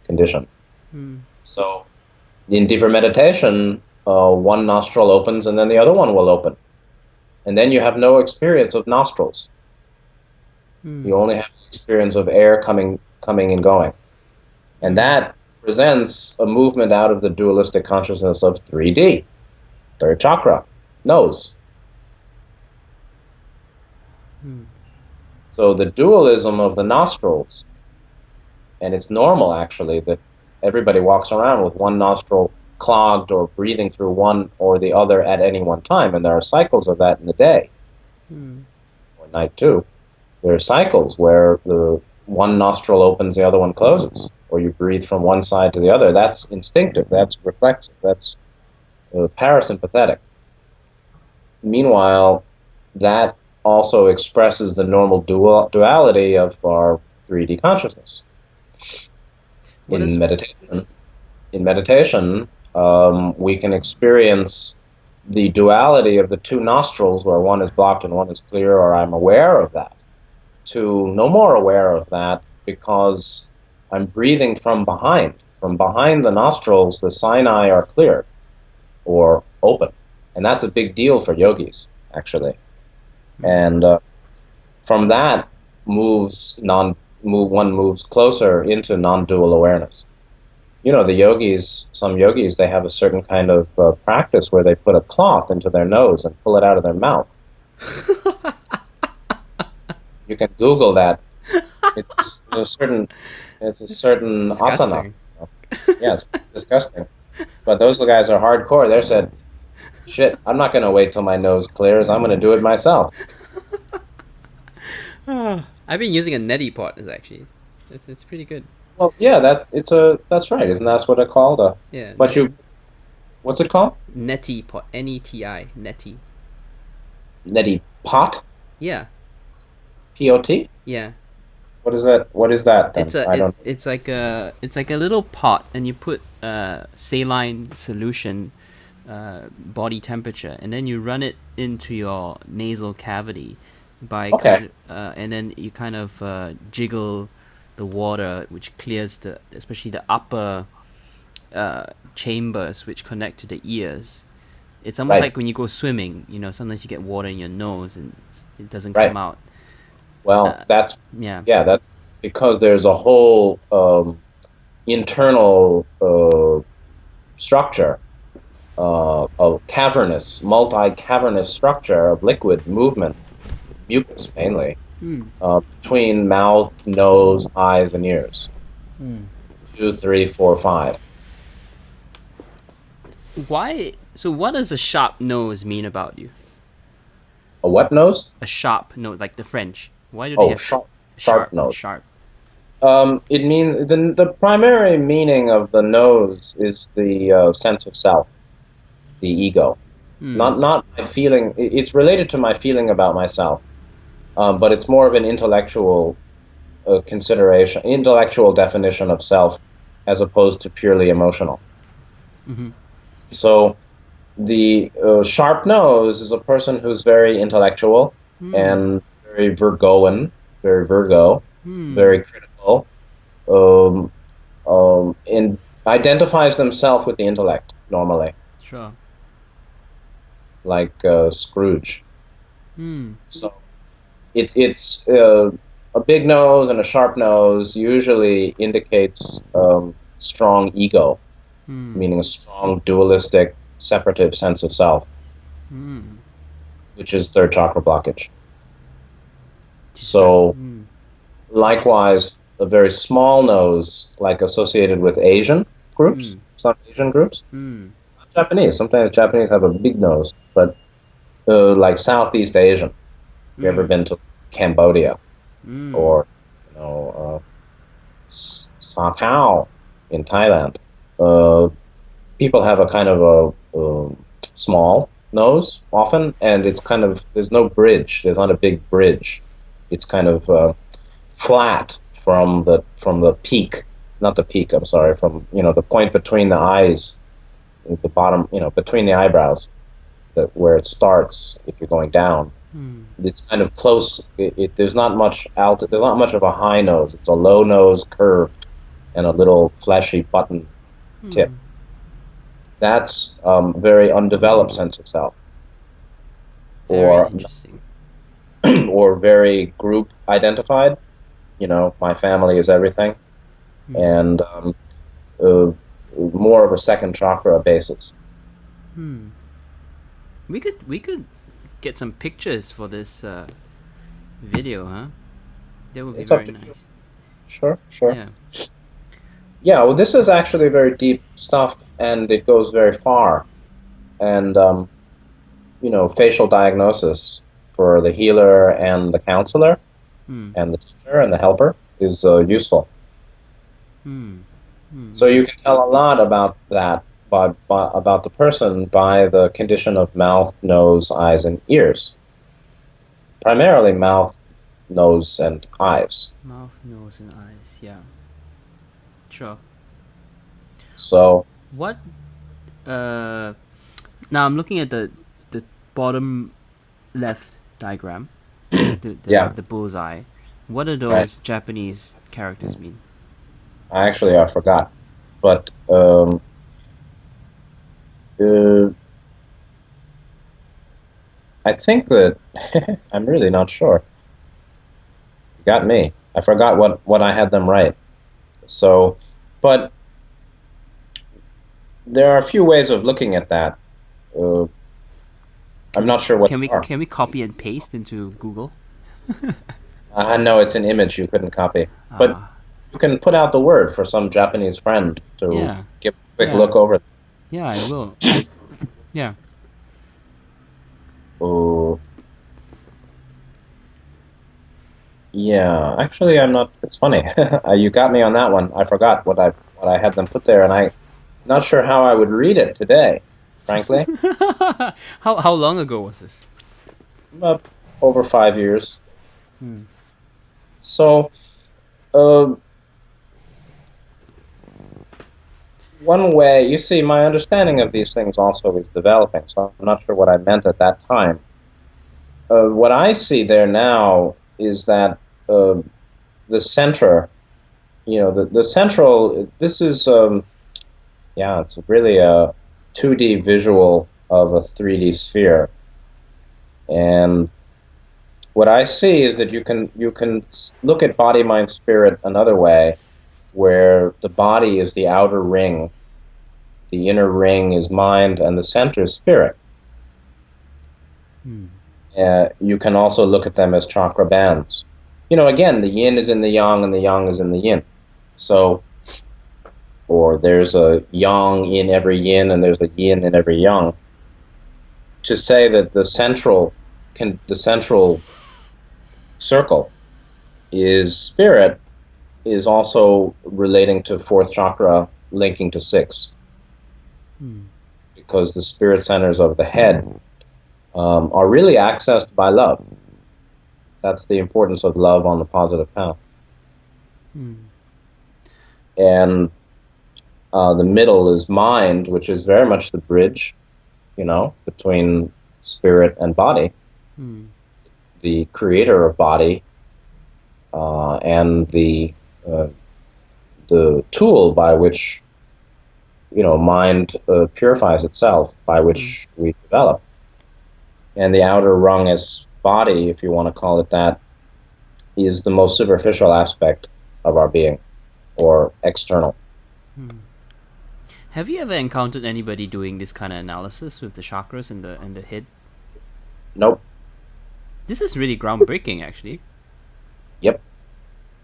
condition. So in deeper meditation, one nostril opens and then the other one will open. And then you have no experience of nostrils. You only have the experience of air coming and going. And that presents a movement out of the dualistic consciousness of 3D, third chakra, nose. So the dualism of the nostrils, and it's normal actually that everybody walks around with one nostril clogged or breathing through one or the other at any one time, and there are cycles of that in the day, or night too. There are cycles where the one nostril opens, the other one closes, or you breathe from one side to the other. That's instinctive, that's reflexive, that's parasympathetic. Meanwhile, that also expresses the normal duality of our 3D consciousness. In meditation, we can experience the duality of the two nostrils, where one is blocked and one is clear, or I'm aware of that, to no more aware of that because I'm breathing from behind. From behind the nostrils, the sinai are cleared or open. And that's a big deal for yogis, actually. And from that one moves closer into non-dual awareness. Some yogis, they have a certain kind of practice where they put a cloth into their nose and pull it out of their mouth. You can Google that. It's a certain asana. Yeah, it's disgusting. But those guys are hardcore. They said, shit, I'm not going to wait till my nose clears. I'm going to do it myself. I've been using a Neti Pot. It's pretty good. Well, yeah, that's right. Isn't that what it's called? Yeah. But what's it called? Neti Pot. Neti. Neti. Neti Pot? Yeah. P-O-T? Yeah. What is that then? It's like a little pot, and you put saline solution, body temperature, and then you run it into your nasal cavity and then you kind of jiggle the water, which clears especially the upper chambers which connect to the ears. It's almost like when you go swimming, sometimes you get water in your nose and it doesn't come out. Well, that's because there's a whole internal structure, a multi-cavernous structure of liquid movement, mucus mainly, between mouth, nose, eyes, and ears. 2, 3, 4, 5. Why? So what does a sharp nose mean about you? A what nose? A sharp nose, like the French. Why do they have sharp nose? Sharp. It means the primary meaning of the nose is the sense of self, the ego. Not my feeling. It's related to my feeling about myself, but it's more of an intellectual consideration, intellectual definition of self, as opposed to purely emotional. So, the sharp nose is a person who's very intellectual and very Virgoan, very Virgo, very critical, and identifies themselves with the intellect normally. Sure. Like Scrooge. So it's a big nose and a sharp nose usually indicates strong ego, meaning a strong dualistic, separative sense of self, which is third chakra blockage. So, likewise, a very small nose, like associated with Asian groups, some Asian groups. Not Japanese. Sometimes Japanese have a big nose, but like Southeast Asian. You ever been to Cambodia or Sakao in Thailand? People have a kind of a small nose often, and it's kind of, there's no bridge. There's not a big bridge. It's kind of flat from the peak, not the peak. I'm sorry, from the point between the eyes, the bottom, between the eyebrows, where it starts. If you're going down, it's kind of close. There's not much there's not much of a high nose. It's a low nose, curved, and a little fleshy button tip. That's very undeveloped sense of self, Very interesting. or very group identified. My family is everything, and more of a second chakra basis. We could get some pictures for this video, huh? That would be very nice. Sure. Yeah. Yeah, well, this is actually very deep stuff, and it goes very far. And, facial diagnosis for the healer and the counselor and the teacher and the helper is useful. So you can tell a lot about that, about the person by the condition of mouth, nose, eyes, and ears. Primarily mouth, nose, and eyes. Mouth, nose, and eyes, yeah. Sure. So what? Now I'm looking at the bottom left diagram. The bullseye. What do those Japanese characters mean? I forgot, but I think that I'm really not sure. You got me. I forgot what I had them write. So, but there are a few ways of looking at that. I'm not sure what. Can we copy and paste into Google? No, it's an image you couldn't copy. But you can put out the word for some Japanese friend to give a quick look over. Yeah, I will. Yeah. Oh. Yeah, actually, I'm not. It's funny. You got me on that one. I forgot what I had them put there, and I'm not sure how I would read it today, frankly. How long ago was this? Over 5 years. So, one way, you see, my understanding of these things also is developing, so I'm not sure what I meant at that time. What I see there now is that the center, the central, this is, it's really a 2D visual of a 3D sphere. And what I see is that you can look at body, mind, spirit another way, where the body is the outer ring, the inner ring is mind, and the center is spirit. You can also look at them as chakra bands. Again, the yin is in the yang and the yang is in the yin. So, or there's a yang in every yin and there's a yin in every yang. To say that the central circle is spirit is also relating to fourth chakra, linking to 6. Because the spirit centers of the head are really accessed by love. That's the importance of love on the positive path. And the middle is mind, which is very much the bridge, between spirit and body. The creator of body and the tool by which mind purifies itself, by which we develop. And the outer rung is body, if you want to call it that, is the most superficial aspect of our being, or external. Have you ever encountered anybody doing this kind of analysis with the chakras and the head? Nope. This is really groundbreaking, actually. Yep,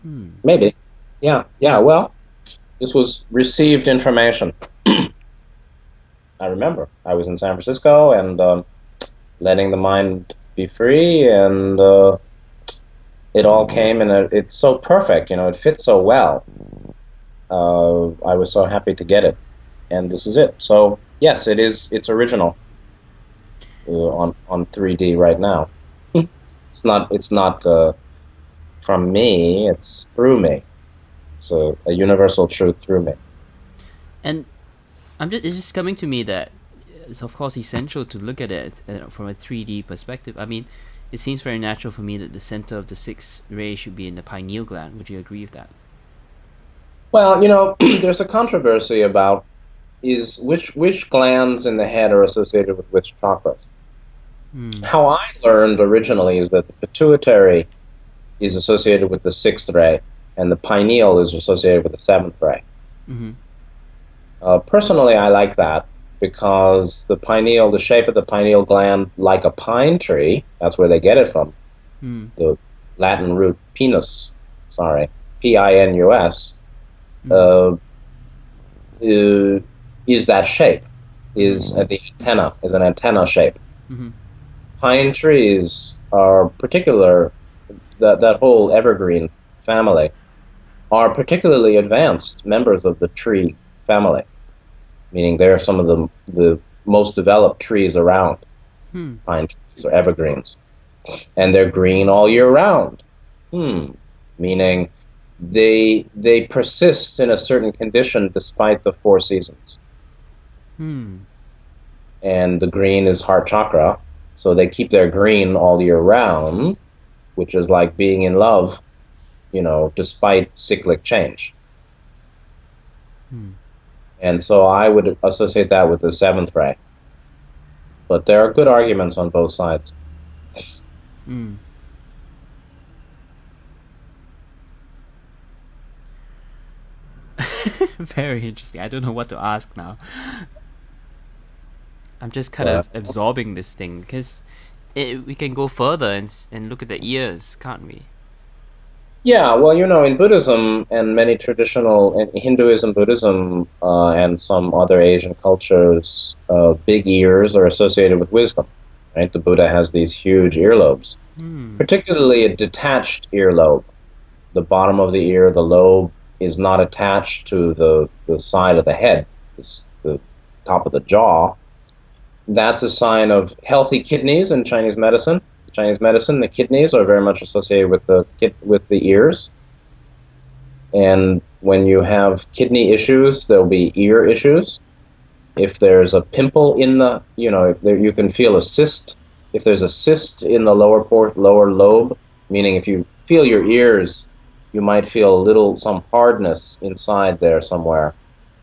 Hmm. maybe. Yeah, yeah. Yeah. Well, this was received information. I remember I was in San Francisco and letting the mind be free, and it all came in it's so perfect, it fits so well. I was so happy to get it, and this is it. So yes, it's original on 3D right now. It's not from me, it's through me. It's a universal truth through me. And it's just coming to me that it's of course essential to look at it from a 3D perspective. I mean, it seems very natural for me that the center of the sixth ray should be in the pineal gland. Would you agree with that? Well, there's a controversy about is which glands in the head are associated with which chakras. Hmm. How I learned originally is that the pituitary is associated with the sixth ray, and the pineal is associated with the seventh ray. Mm-hmm. Personally, I like that because the shape of the pineal gland, like a pine tree, that's where they get it from. Hmm. The Latin root pinus, Pinus, Mm-hmm. is that shape, is the antenna, is an antenna shape. Mm-hmm. Pine trees are particular, that whole evergreen family, are particularly advanced members of the tree family, meaning they're some of the most developed trees around. Hmm. Pine trees are evergreens. And they're green all year round. Meaning they persist in a certain condition despite the four seasons. Hmm. And the green is heart chakra, so they keep their green all year round, which is like being in love, despite cyclic change. Hmm. And so I would associate that with the seventh ray. But there are good arguments on both sides. Hmm. Very interesting. I don't know what to ask now. I'm just kind of absorbing this thing because we can go further and look at the ears, can't we? Yeah, well, in Buddhism and many traditional, in Hinduism, Buddhism, and some other Asian cultures, big ears are associated with wisdom, right? The Buddha has these huge earlobes, particularly a detached earlobe. The bottom of the ear, the lobe, is not attached to the side of the head, the top of the jaw. That's a sign of healthy kidneys in Chinese medicine. The kidneys are very much associated with the ears. And when you have kidney issues, there'll be ear issues. If there's a pimple in you can feel a cyst. If there's a cyst in the lower lobe, meaning if you feel your ears, you might feel some hardness inside there somewhere.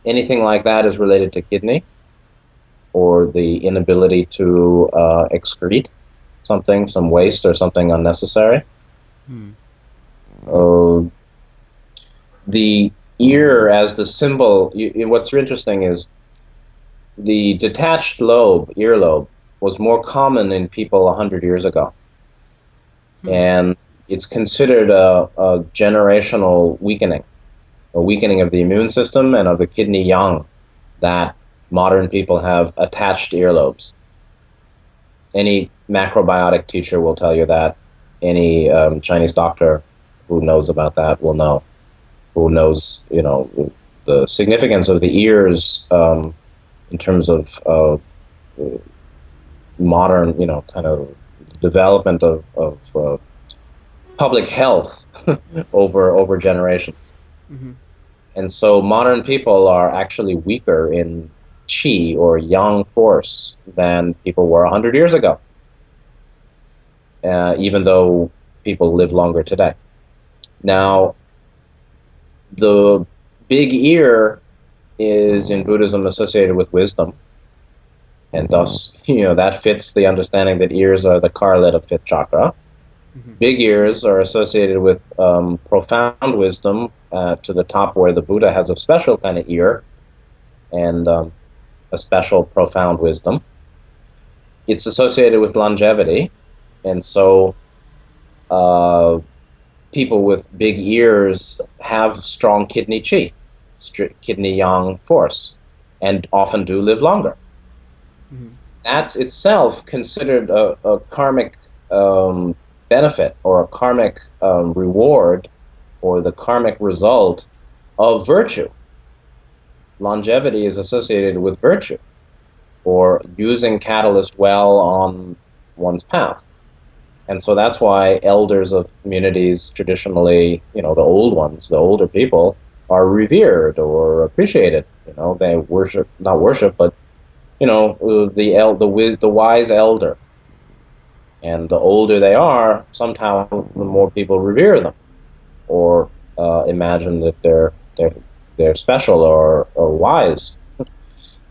Anything like that is related to kidney, or the inability to excrete something, some waste or something unnecessary. The ear as the symbol, what's interesting is the detached earlobe, was more common in people 100 years ago. And it's considered a generational weakening, a weakening of the immune system and of the kidney yang, that modern people have attached earlobes. Any macrobiotic teacher will tell you that. Any Chinese doctor who knows about that will know. Who knows, the significance of the ears in terms of modern, kind of development of public health over generations. And so modern people are actually weaker in qi or yang force than people were 100 years ago, even though people live longer today. Now, the big ear is in Buddhism associated with wisdom, and thus, that fits the understanding that ears are the correlate of fifth chakra. Big ears are associated with profound wisdom to the top, where the Buddha has a special kind of ear and a special profound wisdom. It's associated with longevity, and so people with big ears have strong kidney chi, kidney yang force, and often do live longer. Mm-hmm. That's itself considered a karmic benefit or a karmic reward or the karmic result of virtue. Longevity is associated with virtue or using catalyst well on one's path. And so that's why elders of communities traditionally, the old ones, the older people, are revered or appreciated. They not worship, but the wise elder. And the older they are, somehow the more people revere them, or imagine that they're special or wise.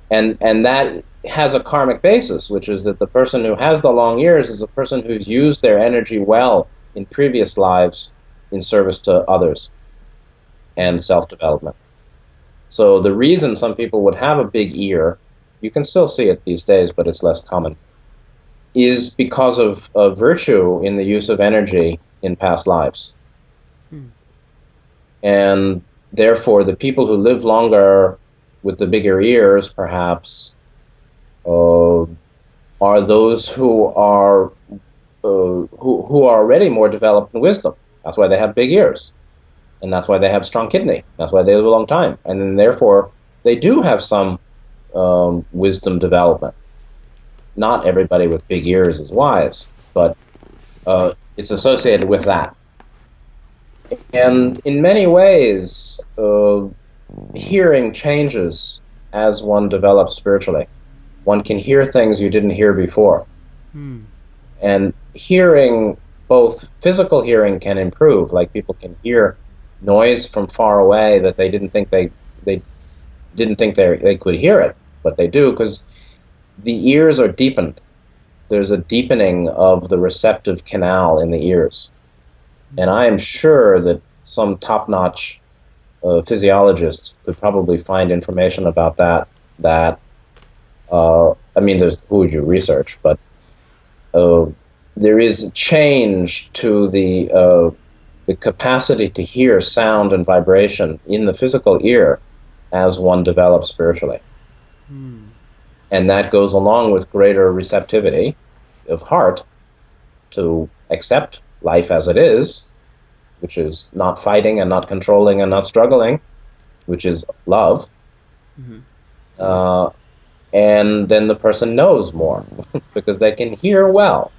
And that has a karmic basis, which is that the person who has the long ears is a person who's used their energy well in previous lives in service to others and self-development. So the reason some people would have a big ear, you can still see it these days, but it's less common, is because of virtue in the use of energy in past lives. And therefore, the people who live longer with the bigger ears, perhaps, are those who are already more developed in wisdom. That's why they have big ears, and that's why they have strong kidney. That's why they live a long time, and then therefore they do have some wisdom development. Not everybody with big ears is wise, but it's associated with that. And in many ways, hearing changes as one develops spiritually. One can hear things you didn't hear before. And hearing, both physical hearing can improve, like people can hear noise from far away that they didn't think they could hear it, but they do, because the ears are deepened. There's a deepening of the receptive canal in the ears. And I am sure that some top-notch physiologists could probably find information about that. There's who would you research, but there is change to the capacity to hear sound and vibration in the physical ear as one develops spiritually. And that goes along with greater receptivity of heart to accept life as it is, which is not fighting and not controlling and not struggling, which is love. And then the person knows more because they can hear well.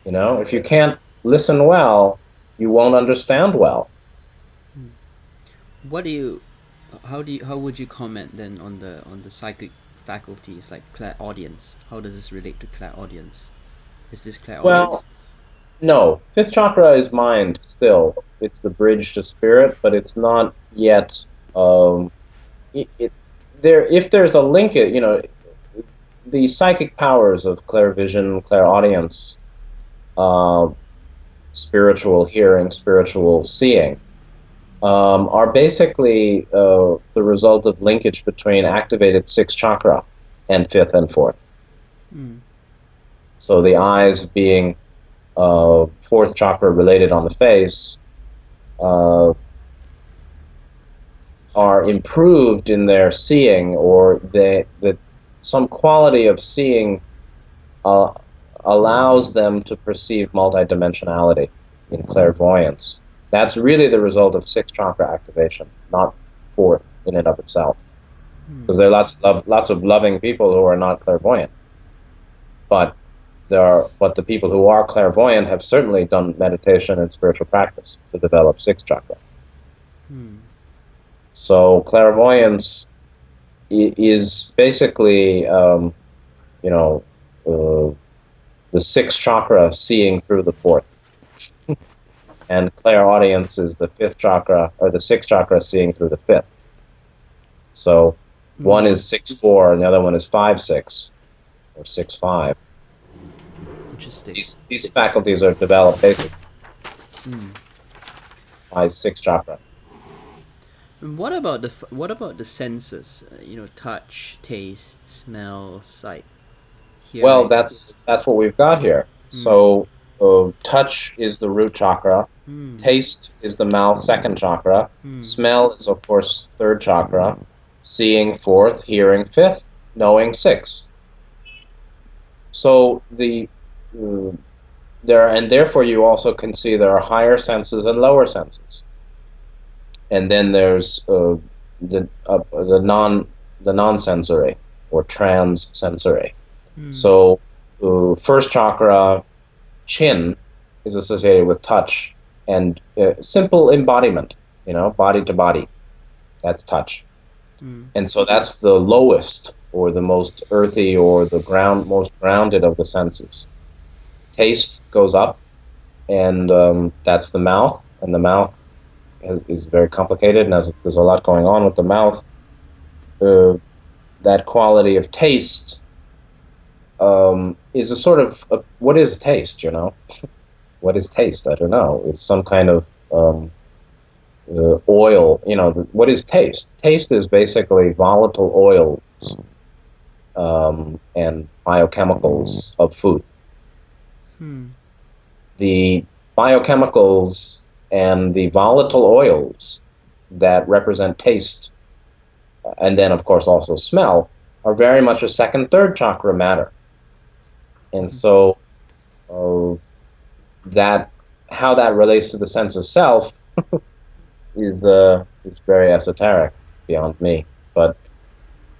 If you can't listen well, you won't understand well. How would you comment then on the psychic faculties like clairaudience? How does this relate to clairaudience? Is this clairaudience? Well, no. Fifth chakra is mind still. It's the bridge to spirit, but it's not yet. If there's a link, the psychic powers of clairvision, clairaudience, spiritual hearing, spiritual seeing, are basically the result of linkage between activated sixth chakra and fifth and fourth. So the eyes being fourth chakra related on the face are improved in their seeing, or that some quality of seeing allows them to perceive multidimensionality in clairvoyance. That's really the result of sixth chakra activation, not fourth in and of itself. Because there are lots of loving people who are not clairvoyant, but the people who are clairvoyant have certainly done meditation and spiritual practice to develop sixth chakra. So clairvoyance is basically, the sixth chakra seeing through the fourth. And clairaudience is the fifth chakra, or the sixth chakra seeing through the fifth. So one is 6-4 and the other one is 5-6 or 6-5. Interesting. These faculties are developed basically by sixth chakra. And what about the senses? Touch, taste, smell, sight. Hearing. Well, that's what we've got here. So touch is the root chakra, Taste is the mouth, second chakra. Smell is, of course, third chakra. Seeing, fourth. Hearing, fifth. Knowing, sixth. So therefore you also can see there are higher senses and lower senses. And then there's the non-sensory or trans-sensory. So first chakra, chin, is associated with touch and simple embodiment, body to body. That's touch. And so that's the lowest or the most earthy or the most grounded of the senses. Taste goes up, and that's the mouth, and the mouth is very complicated, and there's a lot going on with the mouth. That quality of taste is a sort of what is taste? What is taste? I don't know. It's some kind of oil. What is taste? Taste is basically volatile oils and biochemicals of food. The biochemicals and the volatile oils that represent taste, and then of course also smell, are very much a second, third chakra matter. And so how that relates to the sense of self is very esoteric, beyond me. But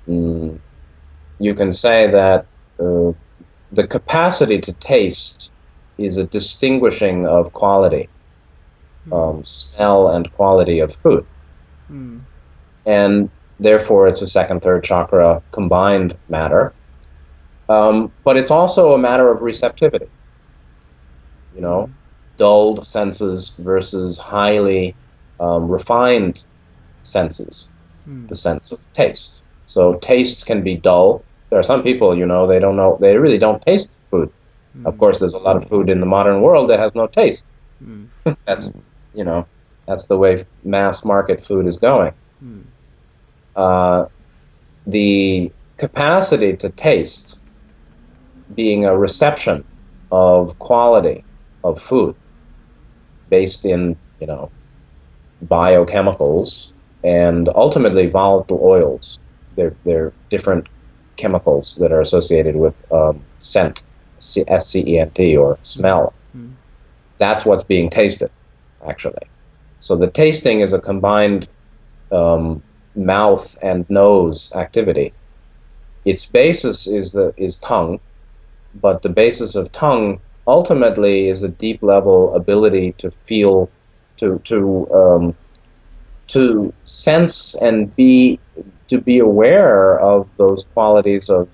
you can say that the capacity to taste is a distinguishing of quality, smell and quality of food. And therefore it's a second, third chakra combined matter. But it's also a matter of receptivity. Dulled senses versus highly refined senses, the sense of taste. So taste can be dull. There are some people, they really don't taste food. Of course, there's a lot of food in the modern world that has no taste. That's the way mass market food is going. The capacity to taste being a reception of quality of food based in, biochemicals and ultimately volatile oils. They're different chemicals that are associated with scent, S-C-E-N-T, or smell. That's what's being tasted, actually. So the tasting is a combined mouth and nose activity. Its basis is tongue, but the basis of tongue ultimately is a deep level ability to feel, to sense and be aware of those qualities of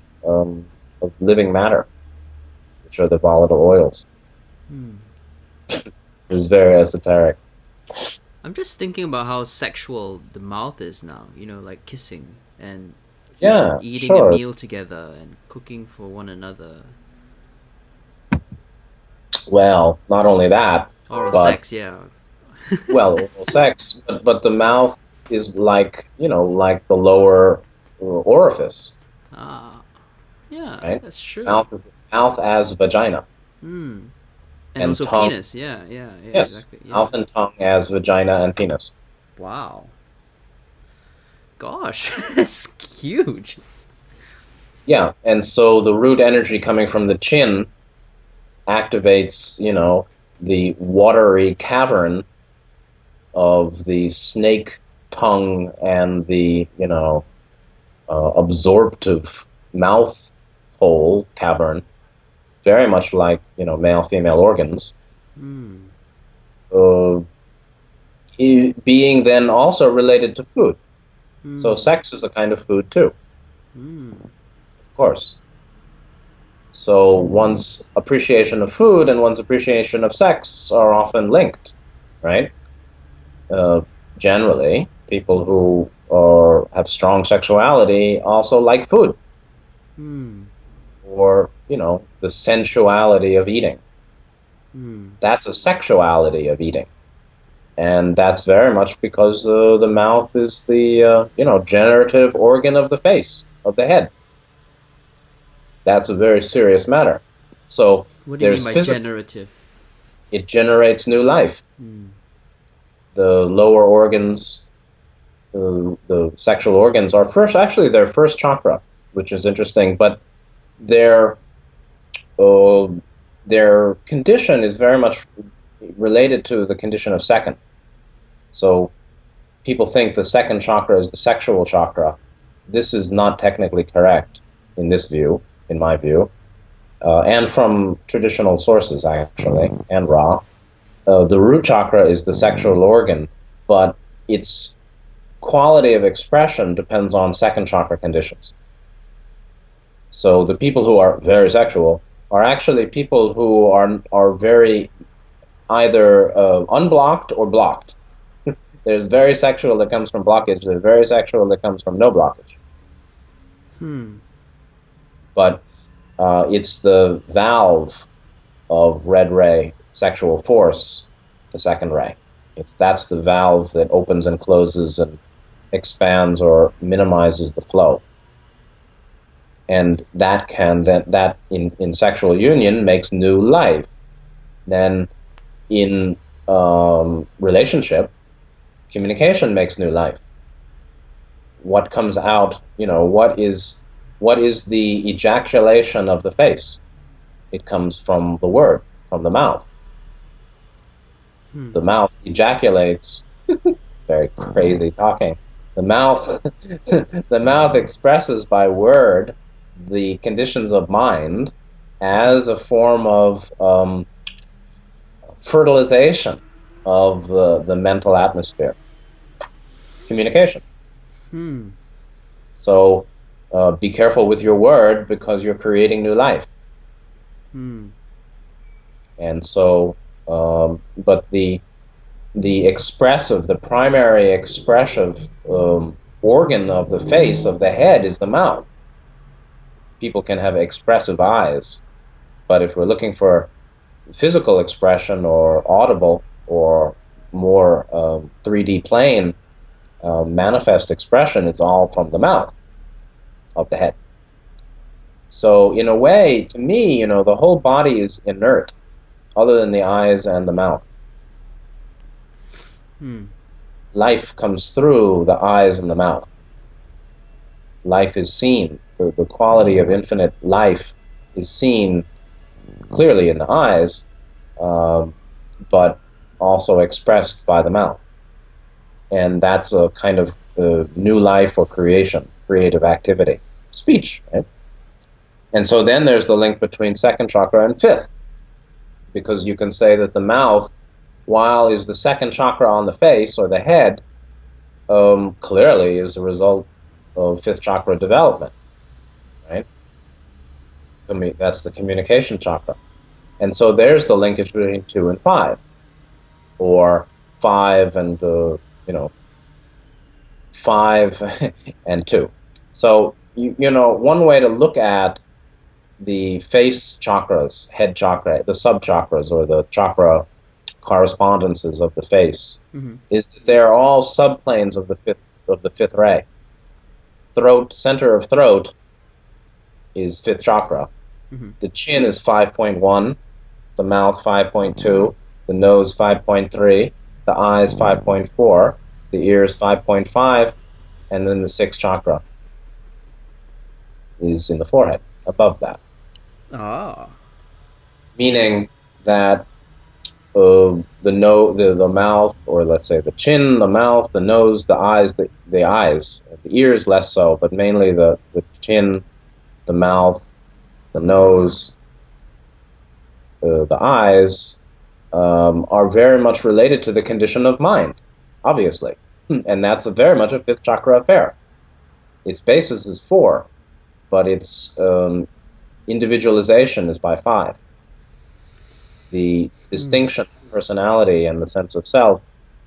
living matter, which are the volatile oils. It's very esoteric. I'm just thinking about how sexual the mouth is now, like kissing and eating a meal together and cooking for one another. Well, not only that. Oral sex, yeah. Oral sex, but the mouth is like the lower orifice. Yeah, right? That's true. Mouth as vagina. And also tongue, penis, yeah, yes, exactly. Yeah. Mouth and tongue as vagina and penis. Wow. Gosh, that's huge. Yeah, and so the root energy coming from the chin activates, the watery cavern of the snake tongue and the, absorptive mouth hole cavern, very much like, male-female organs. Being then also related to food. So sex is a kind of food too. Of course. So one's appreciation of food and one's appreciation of sex are often linked, right? Generally, people who have strong sexuality also like food. Or, the sensuality of eating. That's a sexuality of eating. And that's very much because the mouth is the, generative organ of the face, of the head. That's a very serious matter. So what do you mean by generative? it generates new life. Mm. The lower organs, the sexual organs are their first chakra, which is interesting, but their condition is very much related to the condition of second. So people think the second chakra is the sexual chakra. This is not technically correct in this view, in my view, and from traditional sources, actually, and Ra. The root chakra is the sexual organ, but its quality of expression depends on second chakra conditions. So the people who are very sexual are actually people who are very either unblocked or blocked. There's very sexual that comes from blockage. There's very sexual that comes from no blockage. But it's the valve of red ray sexual force, the second ray. That's the valve that opens and closes and expands or minimizes the flow. And that in sexual union makes new life. Then in relationship, communication makes new life. What comes out, what is the ejaculation of the face? It comes from the word, from the mouth. The mouth ejaculates. Very crazy talking. The mouth expresses by word the conditions of mind as a form of fertilization of the mental atmosphere. Communication. So be careful with your word because you're creating new life. And so, but the primary expressive organ of the face, of the head, is the mouth. People can have expressive eyes, but if we're looking for physical expression or audible or more 3D plane manifest expression, it's all from the mouth of the head. So in a way, to me, the whole body is inert, other than the eyes and the mouth. Life comes through the eyes and the mouth. Life is seen. The quality of infinite life is seen clearly in the eyes, but also expressed by the mouth. And that's a kind of new life or creation, creative activity, speech, right? And so then there's the link between second chakra and fifth, because you can say that the mouth, while is the second chakra on the face or the head, clearly is a result of fifth chakra development, right? That's the communication chakra. And so there's the linkage between 2 and 5, or 5 and 5 and 2. So one way to look at the face chakras, head chakra, the sub-chakras, or the chakra correspondences of the face, is that they're all subplanes of the fifth ray. Throat, center of throat, is fifth chakra. The chin is 5.1, the mouth 5.2, the nose 5.3, the eyes 5.4, the ears 5.5, and then the sixth chakra is in the forehead, above that. Meaning that the mouth, or let's say the chin, the mouth, the nose, the eyes, the ears less so, but mainly the chin, the mouth, the nose, the eyes are very much related to the condition of mind, obviously. And that's very much a fifth chakra affair. Its basis is 4, but its individualization is by 5. The distinction, personality, and the sense of self,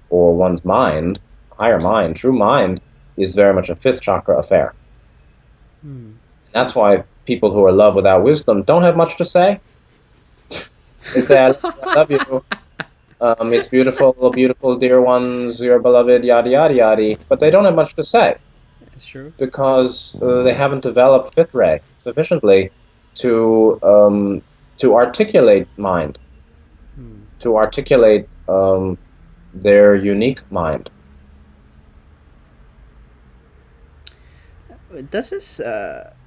or one's mind, higher mind, true mind, is very much a fifth chakra affair. That's why people who are love without wisdom don't have much to say. They say, I love you. It's beautiful, beautiful, dear ones, your beloved, yada, yada, yada. But they don't have much to say. That's true. Because they haven't developed fifth ray sufficiently to articulate mind. to articulate their unique mind. Does this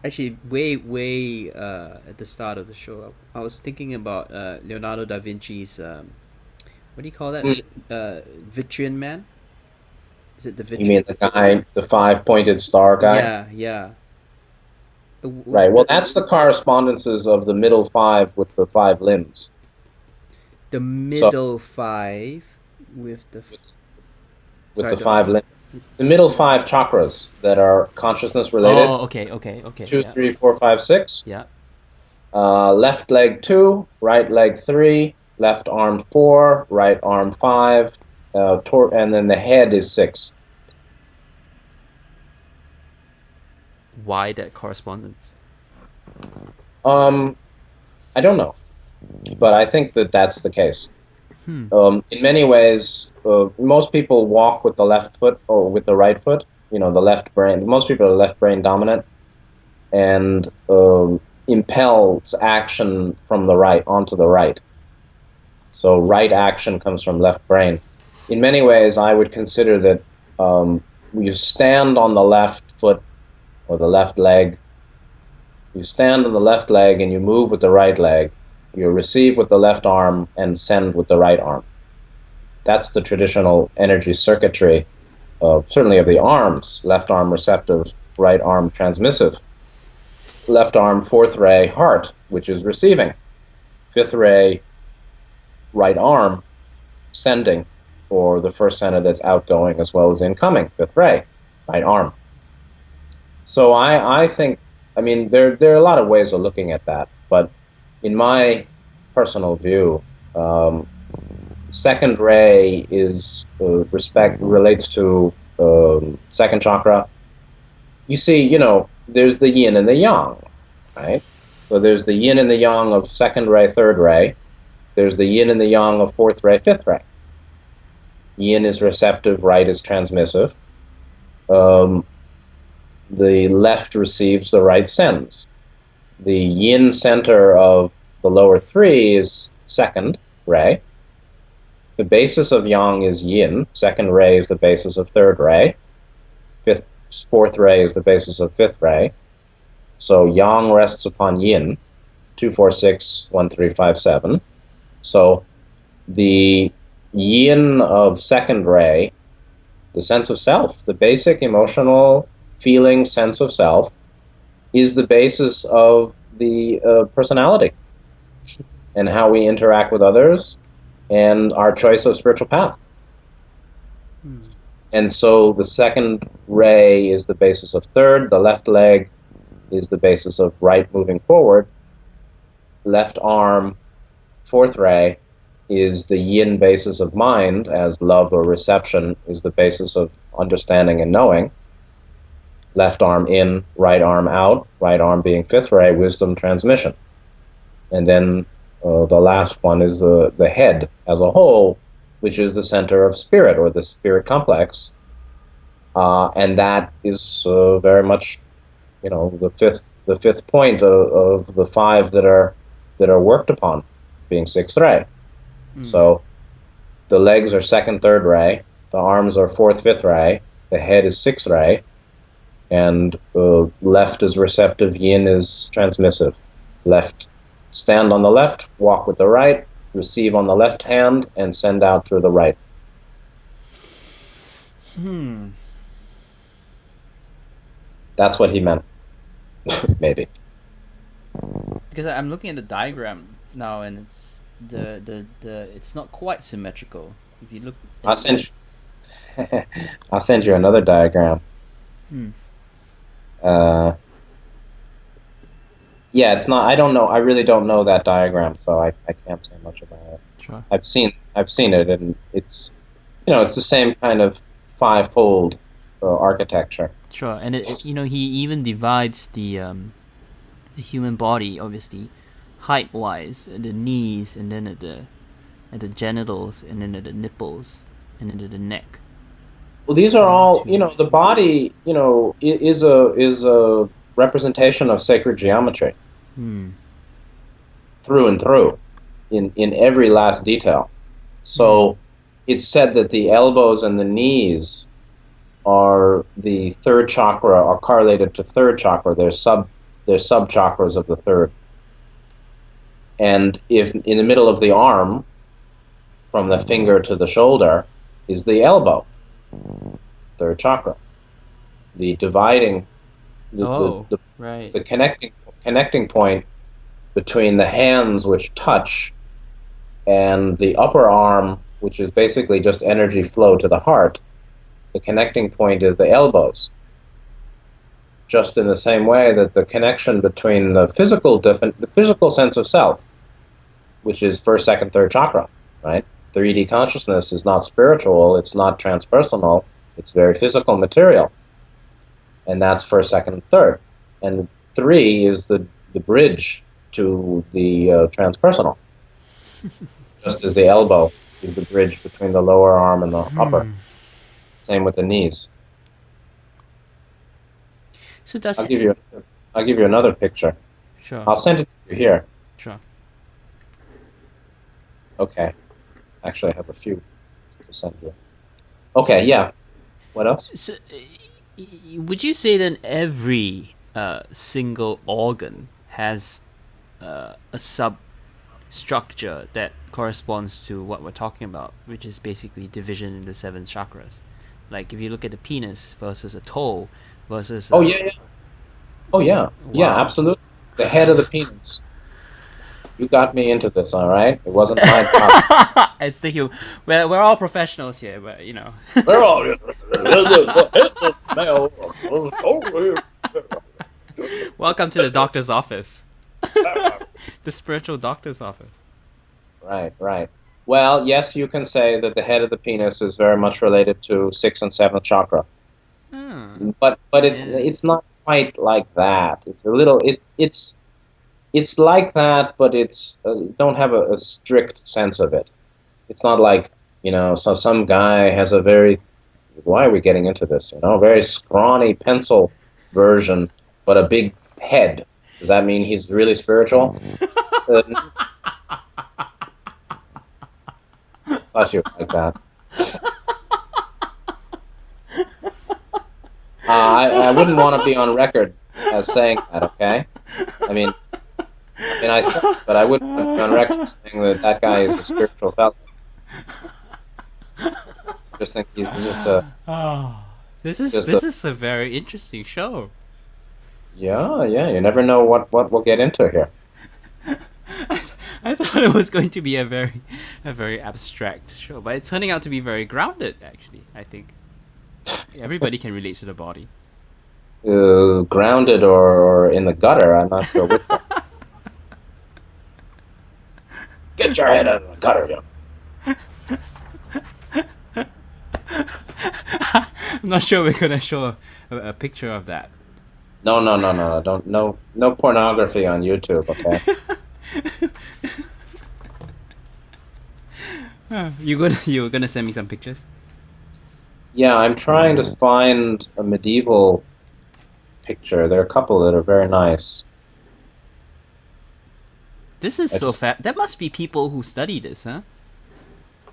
actually way at the start of the show? I was thinking about Leonardo da Vinci's what do you call that? Vitruvian Man? Is it the Vitruvian? You mean the guy, the five-pointed star guy? Yeah. Right. Well, that's the correspondences of the middle five with the five limbs. The middle five with the with the five limbs. The middle five chakras that are consciousness related. Oh, okay. 2, 3, 4, 5, 6. Yeah. Left leg 2, right leg 3, left arm 4, right arm 5, and then the head is 6. Why that correspondence? I don't know, but I think that that's the case. In many ways, most people walk with the left foot or with the right foot. The left brain. Most people are left brain dominant, and impels action from the right onto the right. So right action comes from left brain. In many ways, I would consider that you stand on the left foot or the left leg. You stand on the left leg and you move with the right leg. You receive with the left arm and send with the right arm. That's the traditional energy circuitry, certainly of the arms. Left arm receptive, right arm transmissive. Left arm fourth ray heart, which is receiving. Fifth ray right arm sending, or the first center that's outgoing as well as incoming. Fifth ray right arm. So I think, there are a lot of ways of looking at that, but in my personal view, second ray is relates to second chakra. You see, there's the yin and the yang, right? So there's the yin and the yang of second ray, third ray. There's the yin and the yang of fourth ray, fifth ray. Yin is receptive, right is transmissive. The left receives, the right sends. The yin center of the lower three is second ray. The basis of yang is yin. Second ray is the basis of third ray. Fourth ray is the basis of fifth ray. So yang rests upon yin. 2, 4, 6, 1, 3, 5, 7. So the yin of second ray, the sense of self, the basic emotional feeling sense of self, is the basis of the personality and how we interact with others and our choice of spiritual path. And so the second ray is the basis of third, the left leg is the basis of right moving forward, left arm, fourth ray, is the yin basis of mind, as love or reception is the basis of understanding and knowing. Left arm in, right arm out, right arm being fifth ray, wisdom transmission. And then the last one is the head as a whole, which is the center of spirit, or the spirit complex. And that is very much, the fifth point of the five that are worked upon, being sixth ray. So the legs are second, third ray, the arms are fourth, fifth ray, the head is sixth ray, and left is receptive, yin is transmissive. Left, stand on the left, walk with the right, receive on the left hand, and send out through the right. That's what he meant. Maybe. Because I'm looking at the diagram now, and it's it's not quite symmetrical. If you look, I'll send you another diagram. Yeah, it's not. I don't know. I really don't know that diagram, so I can't say much about it. Sure. I've seen it, and it's it's the same kind of fivefold architecture. Sure, and he even divides the human body, obviously, height-wise, at the knees, and then at the genitals, and then at the nipples, and then at the neck. Well, these are all, the body, is a representation of sacred geometry. Through and through, in every last detail. So it's said that the elbows and the knees are the third chakra, are correlated to third chakra. They're sub chakras of the third. And if in the middle of the arm, from the finger to the shoulder, is the elbow, third chakra. The dividing, the connecting point between the hands which touch and the upper arm, which is basically just energy flow to the heart. The connecting point is the elbows. Just in the same way that the connection between the physical sense of self, which is first, second, third chakra, right? 3D consciousness is not spiritual, it's not transpersonal, it's very physical material. And that's first, second, and third. And 3 is the bridge to the transpersonal. Just as the elbow is the bridge between the lower arm and the upper. Same with the knees. So I'll give you another picture. Sure. I'll send it to you here. Sure. Okay. Actually, I have a few to send you. Okay, yeah. What else? So, would you say then every single organ has a substructure that corresponds to what we're talking about, which is basically division into 7 chakras? Like if you look at the penis versus a toe versus... Oh, yeah. Oh, yeah. Wow. Yeah, absolutely. The head of the penis. You got me into this, all right? It wasn't my job. It's the humor. We're all professionals here, but you know. We're all... Welcome to the doctor's office. The spiritual doctor's office. Right. Well, yes, you can say that the head of the penis is very much related to 6th and 7th chakra. But it's not quite like that. It's a little... It's like that, but it's don't have a strict sense of it. It's not like, so some guy has a very... Why are we getting into this? Very scrawny pencil version, but a big head. Does that mean he's really spiritual? Thought you like that. I wouldn't want to be on record as saying that, okay? I mean, I said it, but I wouldn't want to be on record saying that guy is a spiritual fellow. I just think he's just a... This is a very interesting show. Yeah, you never know what we'll get into here. I thought it was going to be a very abstract show, but it's turning out to be very grounded, actually, I think. Everybody can relate to the body. Grounded or in the gutter, I'm not sure which one. Get your head out of the gutter, young. I'm not sure we're gonna show a picture of that. No. Don't no pornography on YouTube, okay? You were gonna send me some pictures? Yeah, I'm trying to find a medieval picture. There are a couple that are very nice. This is so fat. That must be people who study this, huh?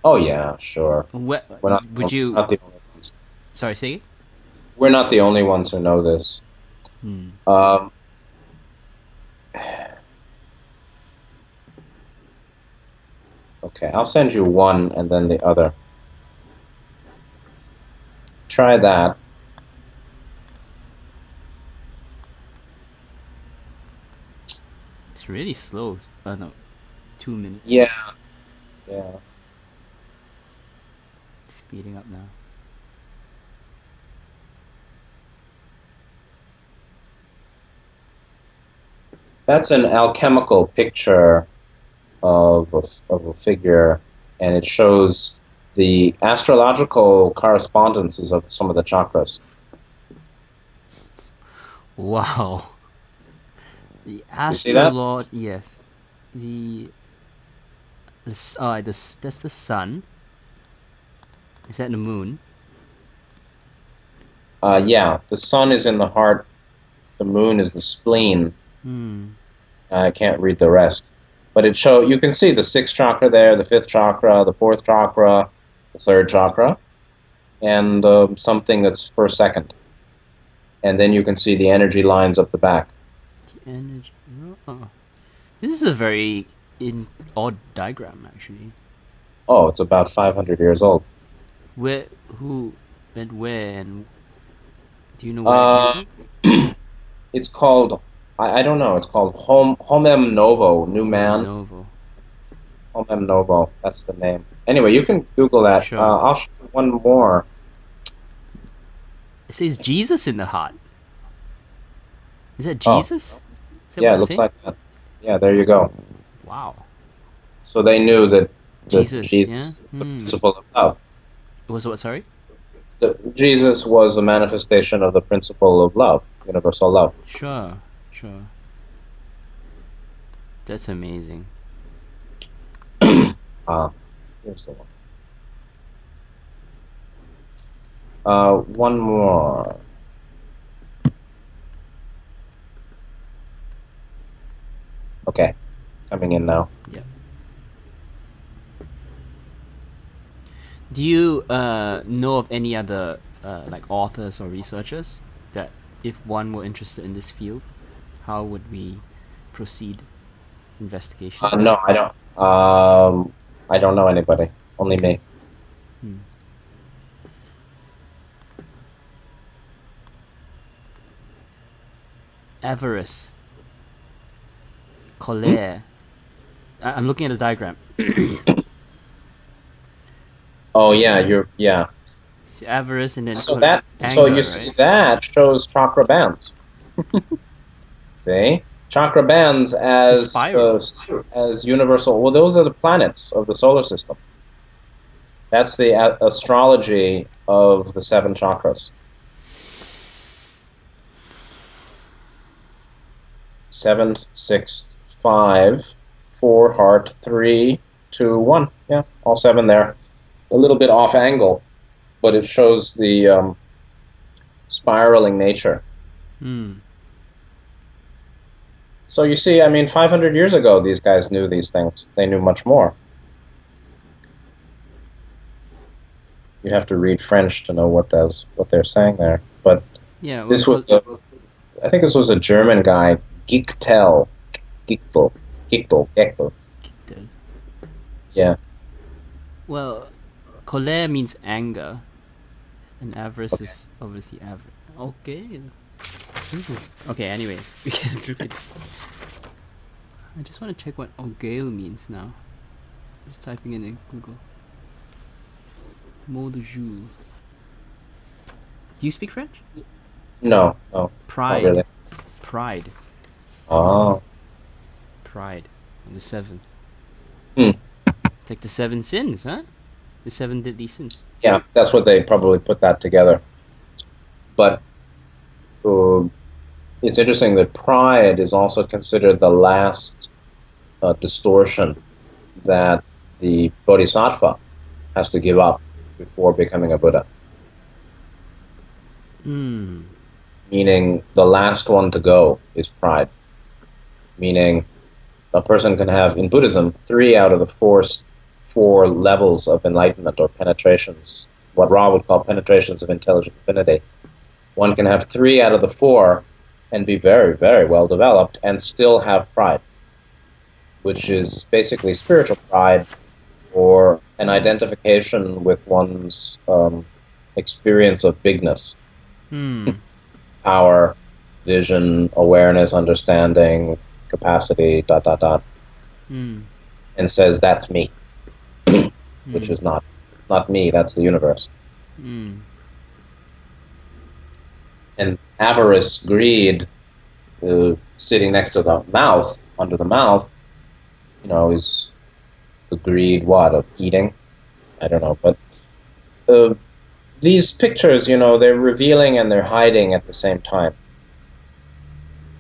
Oh yeah, sure. Not the only ones. Sorry, say it? We're not the only ones who know this. Okay, I'll send you one and then the other. Try that. It's really slow. No, 2 minutes. Yeah. Speeding up now. That's an alchemical picture of a figure, and it shows the astrological correspondences of some of the chakras. Wow. The yes. That's the sun. Is that the moon? Yeah, the sun is in the heart. The moon is the spleen. I can't read the rest. But you can see the sixth chakra there, the fifth chakra, the fourth chakra, the third chakra, and something that's first, second. And then you can see the energy lines up the back. The energy. Oh. This is a very odd diagram, actually. Oh, it's about 500 years old. Where, who, and where, and do you know where it came from? It's called, I don't know, it's called Homem Novo, New Man. Novo. Homem Novo, that's the name. Anyway, you can Google that. Sure. I'll show you one more. It says Jesus in the heart. Is that Jesus? Is that Yeah, what it looks like that. Yeah, there you go. Wow. So they knew that Jesus is yeah? the principle of love. Was what, sorry? Jesus was a manifestation of the principle of love, universal love. Sure. That's amazing. Here's the one. One more. Okay, coming in now. Yep. Do you know of any other like authors or researchers that, if one were interested in this field, how would we proceed investigation? No, I don't. I don't know anybody. Only me. Avarice. Colère. I'm looking at the diagram. Oh yeah, See, avarice and then So anger, you right? see that shows chakra bands. See, chakra bands as universal. Well, those are the planets of the solar system. That's the astrology of the seven chakras. 7, 6, 5, 4, heart, 3, 2, 1. Yeah, all 7 there. A little bit off angle, but it shows the spiraling nature. So you see, I mean, 500 years ago, these guys knew these things. They knew much more. You have to read French to know what they're saying there. But yeah, this was, I think this was a German guy, Gichtel. Yeah. Well, colère means anger, and avarice is obviously avarice. Okay. This is okay. Anyway, we can look at. I just want to check what orgueil means now. Just typing in Google. Mot de jour. Do you speak French? No. Pride. Not really. Pride. Oh. Pride. On the 7. It's like the 7 sins, huh? The 7 deadly sins. Yeah, that's what they probably put that together. But it's interesting that pride is also considered the last distortion that the bodhisattva has to give up before becoming a Buddha. Meaning the last one to go is pride. Meaning a person can have, in Buddhism, 3 out of the 4 levels of enlightenment or penetrations, what Ra would call penetrations of intelligent divinity. One can have 3 out of the 4 and be very, very well developed and still have pride, which is basically spiritual pride or an identification with one's experience of bigness. Power, vision, awareness, understanding, capacity, ... And says, that's me. Which is not. It's not me, that's the universe. And avarice, greed, sitting next to the mouth, under the mouth, is the greed, of eating? I don't know, but these pictures, they're revealing and they're hiding at the same time.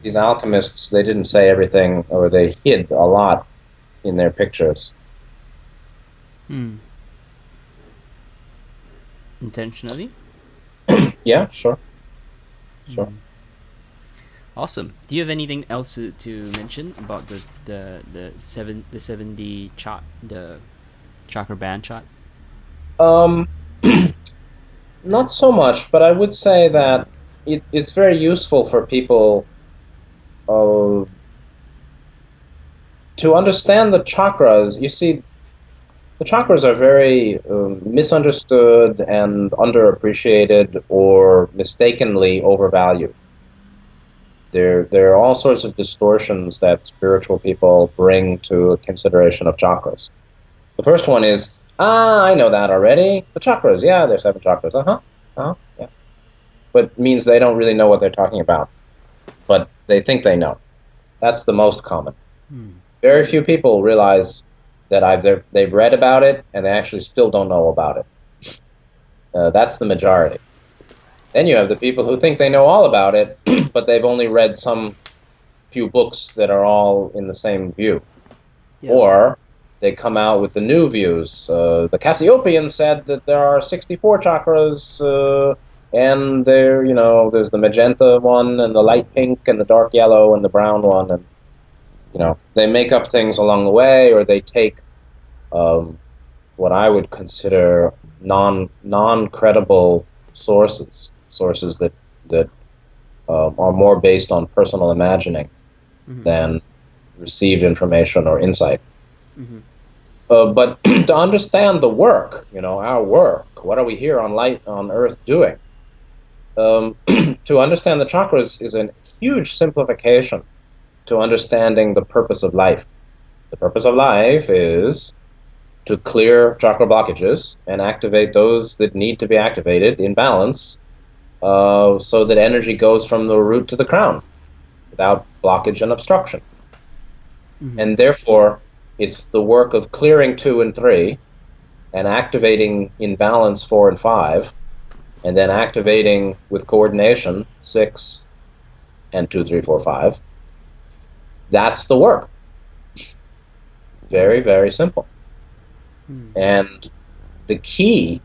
These alchemists, they didn't say everything, or they hid a lot in their pictures. Intentionally? Yeah, sure. Awesome. Do you have anything else to mention about the 70 chart, the chakra band chart? Um, Not so much, but I would say that it's very useful for people uh, to understand the chakras. You see, the chakras are very misunderstood and underappreciated or mistakenly overvalued. There are all sorts of distortions that spiritual people bring to a consideration of chakras. The first one is, I know that already. The chakras, yeah, there's 7 chakras. Yeah. But means they don't really know what they're talking about. But they think they know. That's the most common. Very few people realize that they've read about it and they actually still don't know about it. That's the majority. Then you have the people who think they know all about it, but they've only read some few books that are all in the same view. Yeah. Or they come out with the new views. The Cassiopeans said that there are 64 chakras, and there's the magenta one, and the light pink, and the dark yellow, and the brown one, and they make up things along the way, or they take what I would consider non-credible sources that are more based on personal imagining than received information or insight. But to understand the work, our work, what are we here on Earth doing? To understand the chakras is a huge simplification to understanding the purpose of life. The purpose of life is to clear chakra blockages and activate those that need to be activated in balance, so that energy goes from the root to the crown without blockage and obstruction. And therefore, it's the work of clearing 2 and 3 and activating in balance 4 and 5, and then activating with coordination 6 and 2, 3, 4, 5. That's the work. Very, very simple. And the key,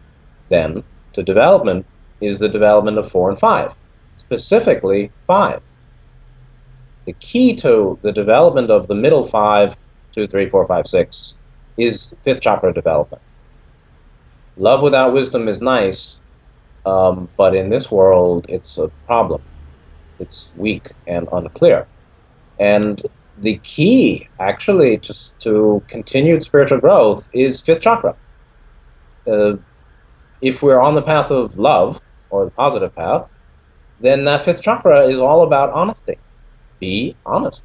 then, to development is the development of 4 and 5, specifically 5. The key to the development of the middle 5, 2, 3, 4, 5, 6, is 5th chakra development. Love without wisdom is nice, but in this world, it's a problem. It's weak and unclear. And the key, actually, to continued spiritual growth is 5th chakra. If we're on the path of love, or the positive path, then that 5th chakra is all about honesty. Be honest.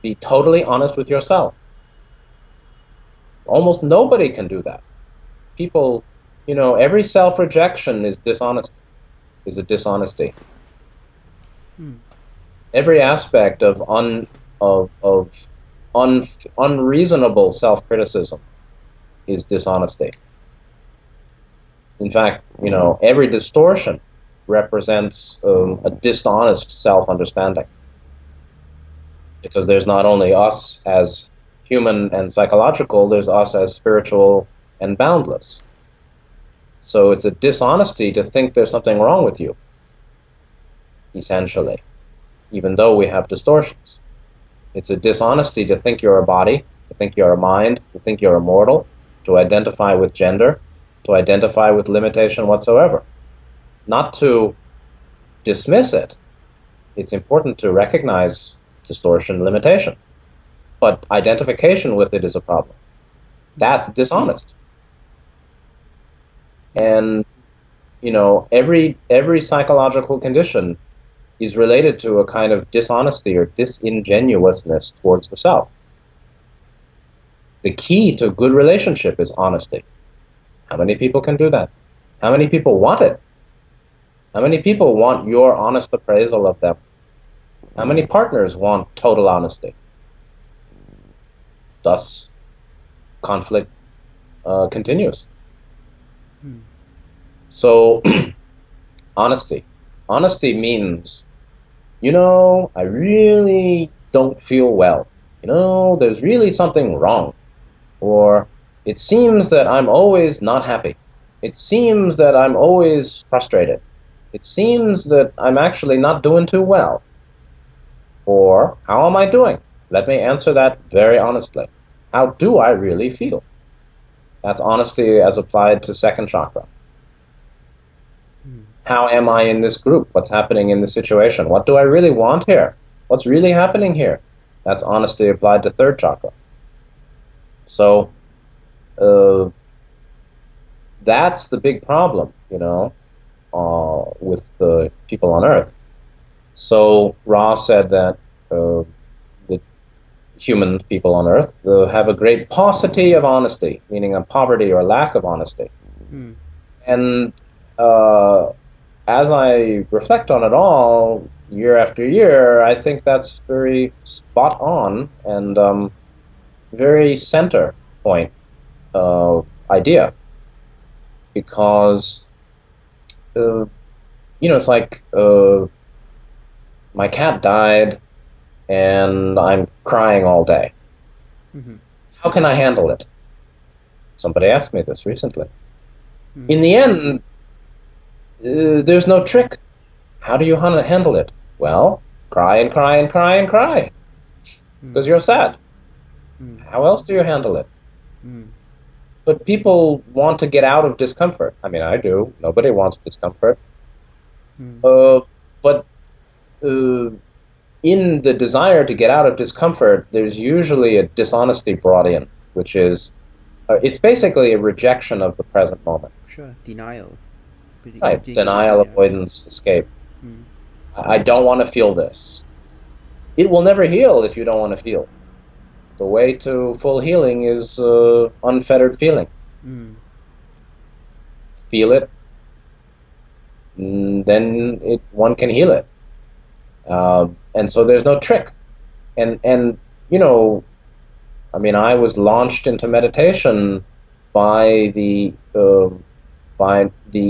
Be totally honest with yourself. Almost nobody can do that. People, every self-rejection is a dishonesty. Every aspect of unreasonable self-criticism is dishonesty. In fact, every distortion represents a dishonest self-understanding. Because there's not only us as human and psychological, there's us as spiritual and boundless. So it's a dishonesty to think there's something wrong with you, essentially, even though we have distortions. It's a dishonesty to think you're a body, to think you're a mind, to think you're immortal, to identify with gender, to identify with limitation whatsoever. Not to dismiss it. It's important to recognize distortion, limitation. But identification with it is a problem. That's dishonest. And, every psychological condition is related to a kind of dishonesty or disingenuousness towards the self. The key to good relationship is honesty. How many people can do that? How many people want it? How many people want your honest appraisal of them? How many partners want total honesty? Thus, conflict continues. So, honesty. Honesty means, I really don't feel well. There's really something wrong. Or, it seems that I'm always not happy. It seems that I'm always frustrated. It seems that I'm actually not doing too well. Or how am I doing? Let me answer that very honestly. How do I really feel? That's honesty as applied to second chakra. How am I in this group? What's happening in the situation? What do I really want here? What's really happening here? That's honesty applied to third chakra. So that's the big problem, with the people on Earth. So Ra said that the human people on Earth have a great paucity of honesty, meaning a poverty or lack of honesty. And as I reflect on it all, year after year, I think that's very spot on and very center point idea. Because, it's like my cat died and I'm crying all day. How can I handle it? Somebody asked me this recently. In the end, there's no trick. How do you handle it? Well, cry and cry and cry and cry. Because you're sad. How else do you handle it? But people want to get out of discomfort. I mean, I do. Nobody wants discomfort. But in the desire to get out of discomfort, there's usually a dishonesty brought in, which is, it's basically a rejection of the present moment. Sure, denial. Right, denial, avoidance, escape. I don't want to feel this. It will never heal if you don't want to feel. The way to full healing is unfettered feeling. Feel it, then one can heal it. And so there's no trick. And I was launched into meditation by the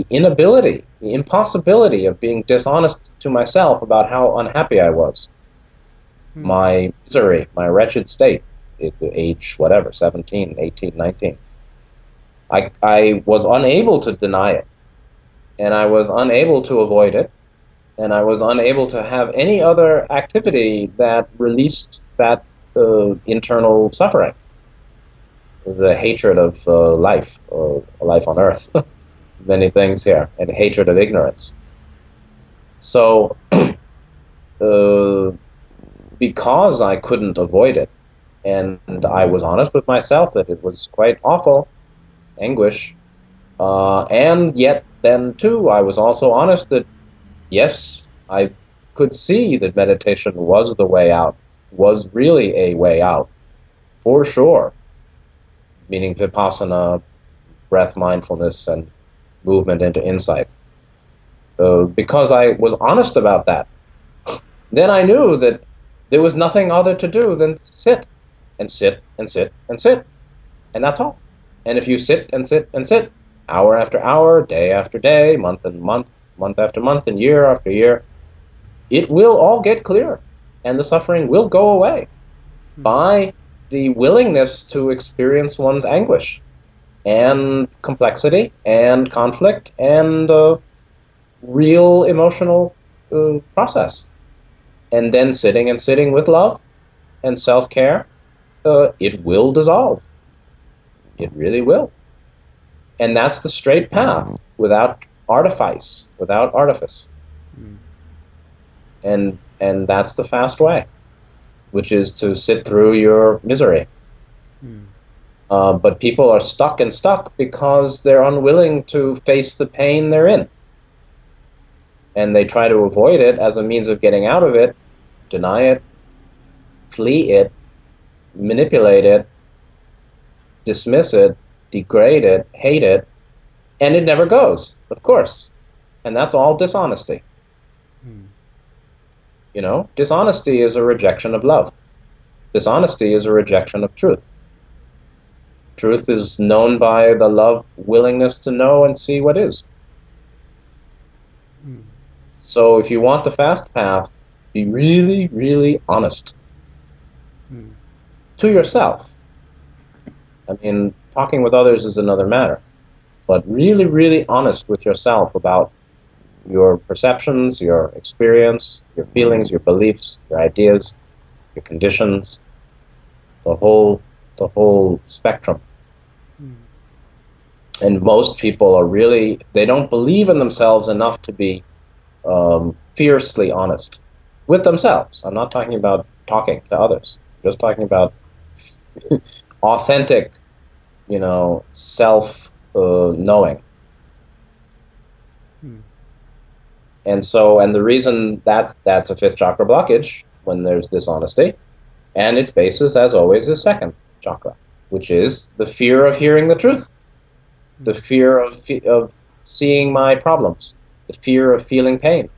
inability, the impossibility of being dishonest to myself about how unhappy I was. My misery, my wretched state, at age, 17, 18, 19. I was unable to deny it, and I was unable to avoid it, and I was unable to have any other activity that released that internal suffering, the hatred of life on Earth, many things here, and hatred of ignorance. So, because I couldn't avoid it, and I was honest with myself that it was quite awful, anguish, and yet then too I was also honest that yes, I could see that meditation was the way out, was really a way out, for sure, meaning vipassana, breath mindfulness, and movement into insight. Because I was honest about that, then I knew that there was nothing other to do than sit, and sit, and sit, and sit, and that's all. And if you sit and sit and sit, hour after hour, day after day, month and month, month after month, and year after year, it will all get clear, and the suffering will go away by the willingness to experience one's anguish and complexity and conflict and real emotional process. And then sitting and sitting with love and self-care, it will dissolve. It really will. And that's the straight path, without artifice, without artifice. And that's the fast way, which is to sit through your misery. But people are stuck because they're unwilling to face the pain they're in. And they try to avoid it as a means of getting out of it, deny it, flee it, manipulate it, dismiss it, degrade it, hate it, and it never goes, of course. And that's all dishonesty. Dishonesty is a rejection of love. Dishonesty is a rejection of truth. Truth is known by the love, willingness to know and see what is. So if you want the fast path, be really, really honest to yourself. I mean, talking with others is another matter, but really, really honest with yourself about your perceptions, your experience, your feelings, your beliefs, your ideas, your conditions, the whole spectrum. And most people are really, they don't believe in themselves enough to be fiercely honest with themselves. I'm not talking about talking to others. I'm just talking about authentic, self-knowing. And the reason that's a fifth chakra blockage when there's dishonesty, and its basis, as always, is second chakra, which is the fear of hearing the truth, the fear of seeing my problems, the fear of feeling pain,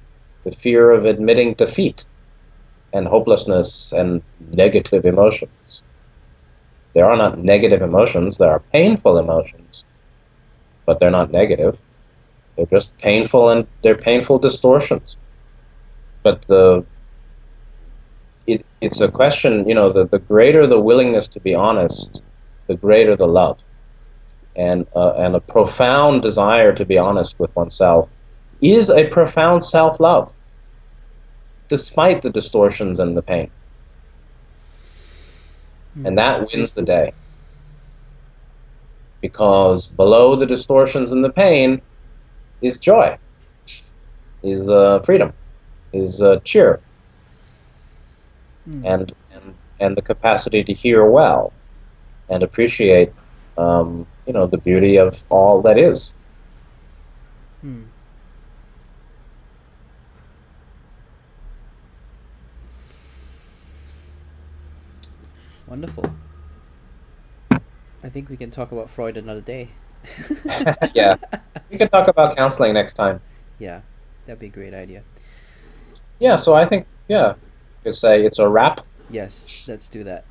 the fear of admitting defeat and hopelessness and negative emotions. There are not negative emotions, there are painful emotions, but they're not negative. They're just painful, and they're painful distortions. But it's a question, the greater the willingness to be honest, the greater the love. And a profound desire to be honest with oneself is a profound self-love, despite the distortions and the pain. And that wins the day. Because below the distortions and the pain is joy, is freedom, is cheer, and the capacity to hear well and appreciate, the beauty of all that is. Wonderful. I think we can talk about Freud another day. Yeah, we can talk about counseling next time. Yeah, that'd be a great idea. Yeah, so I think, you could say it's a wrap. Yes, let's do that.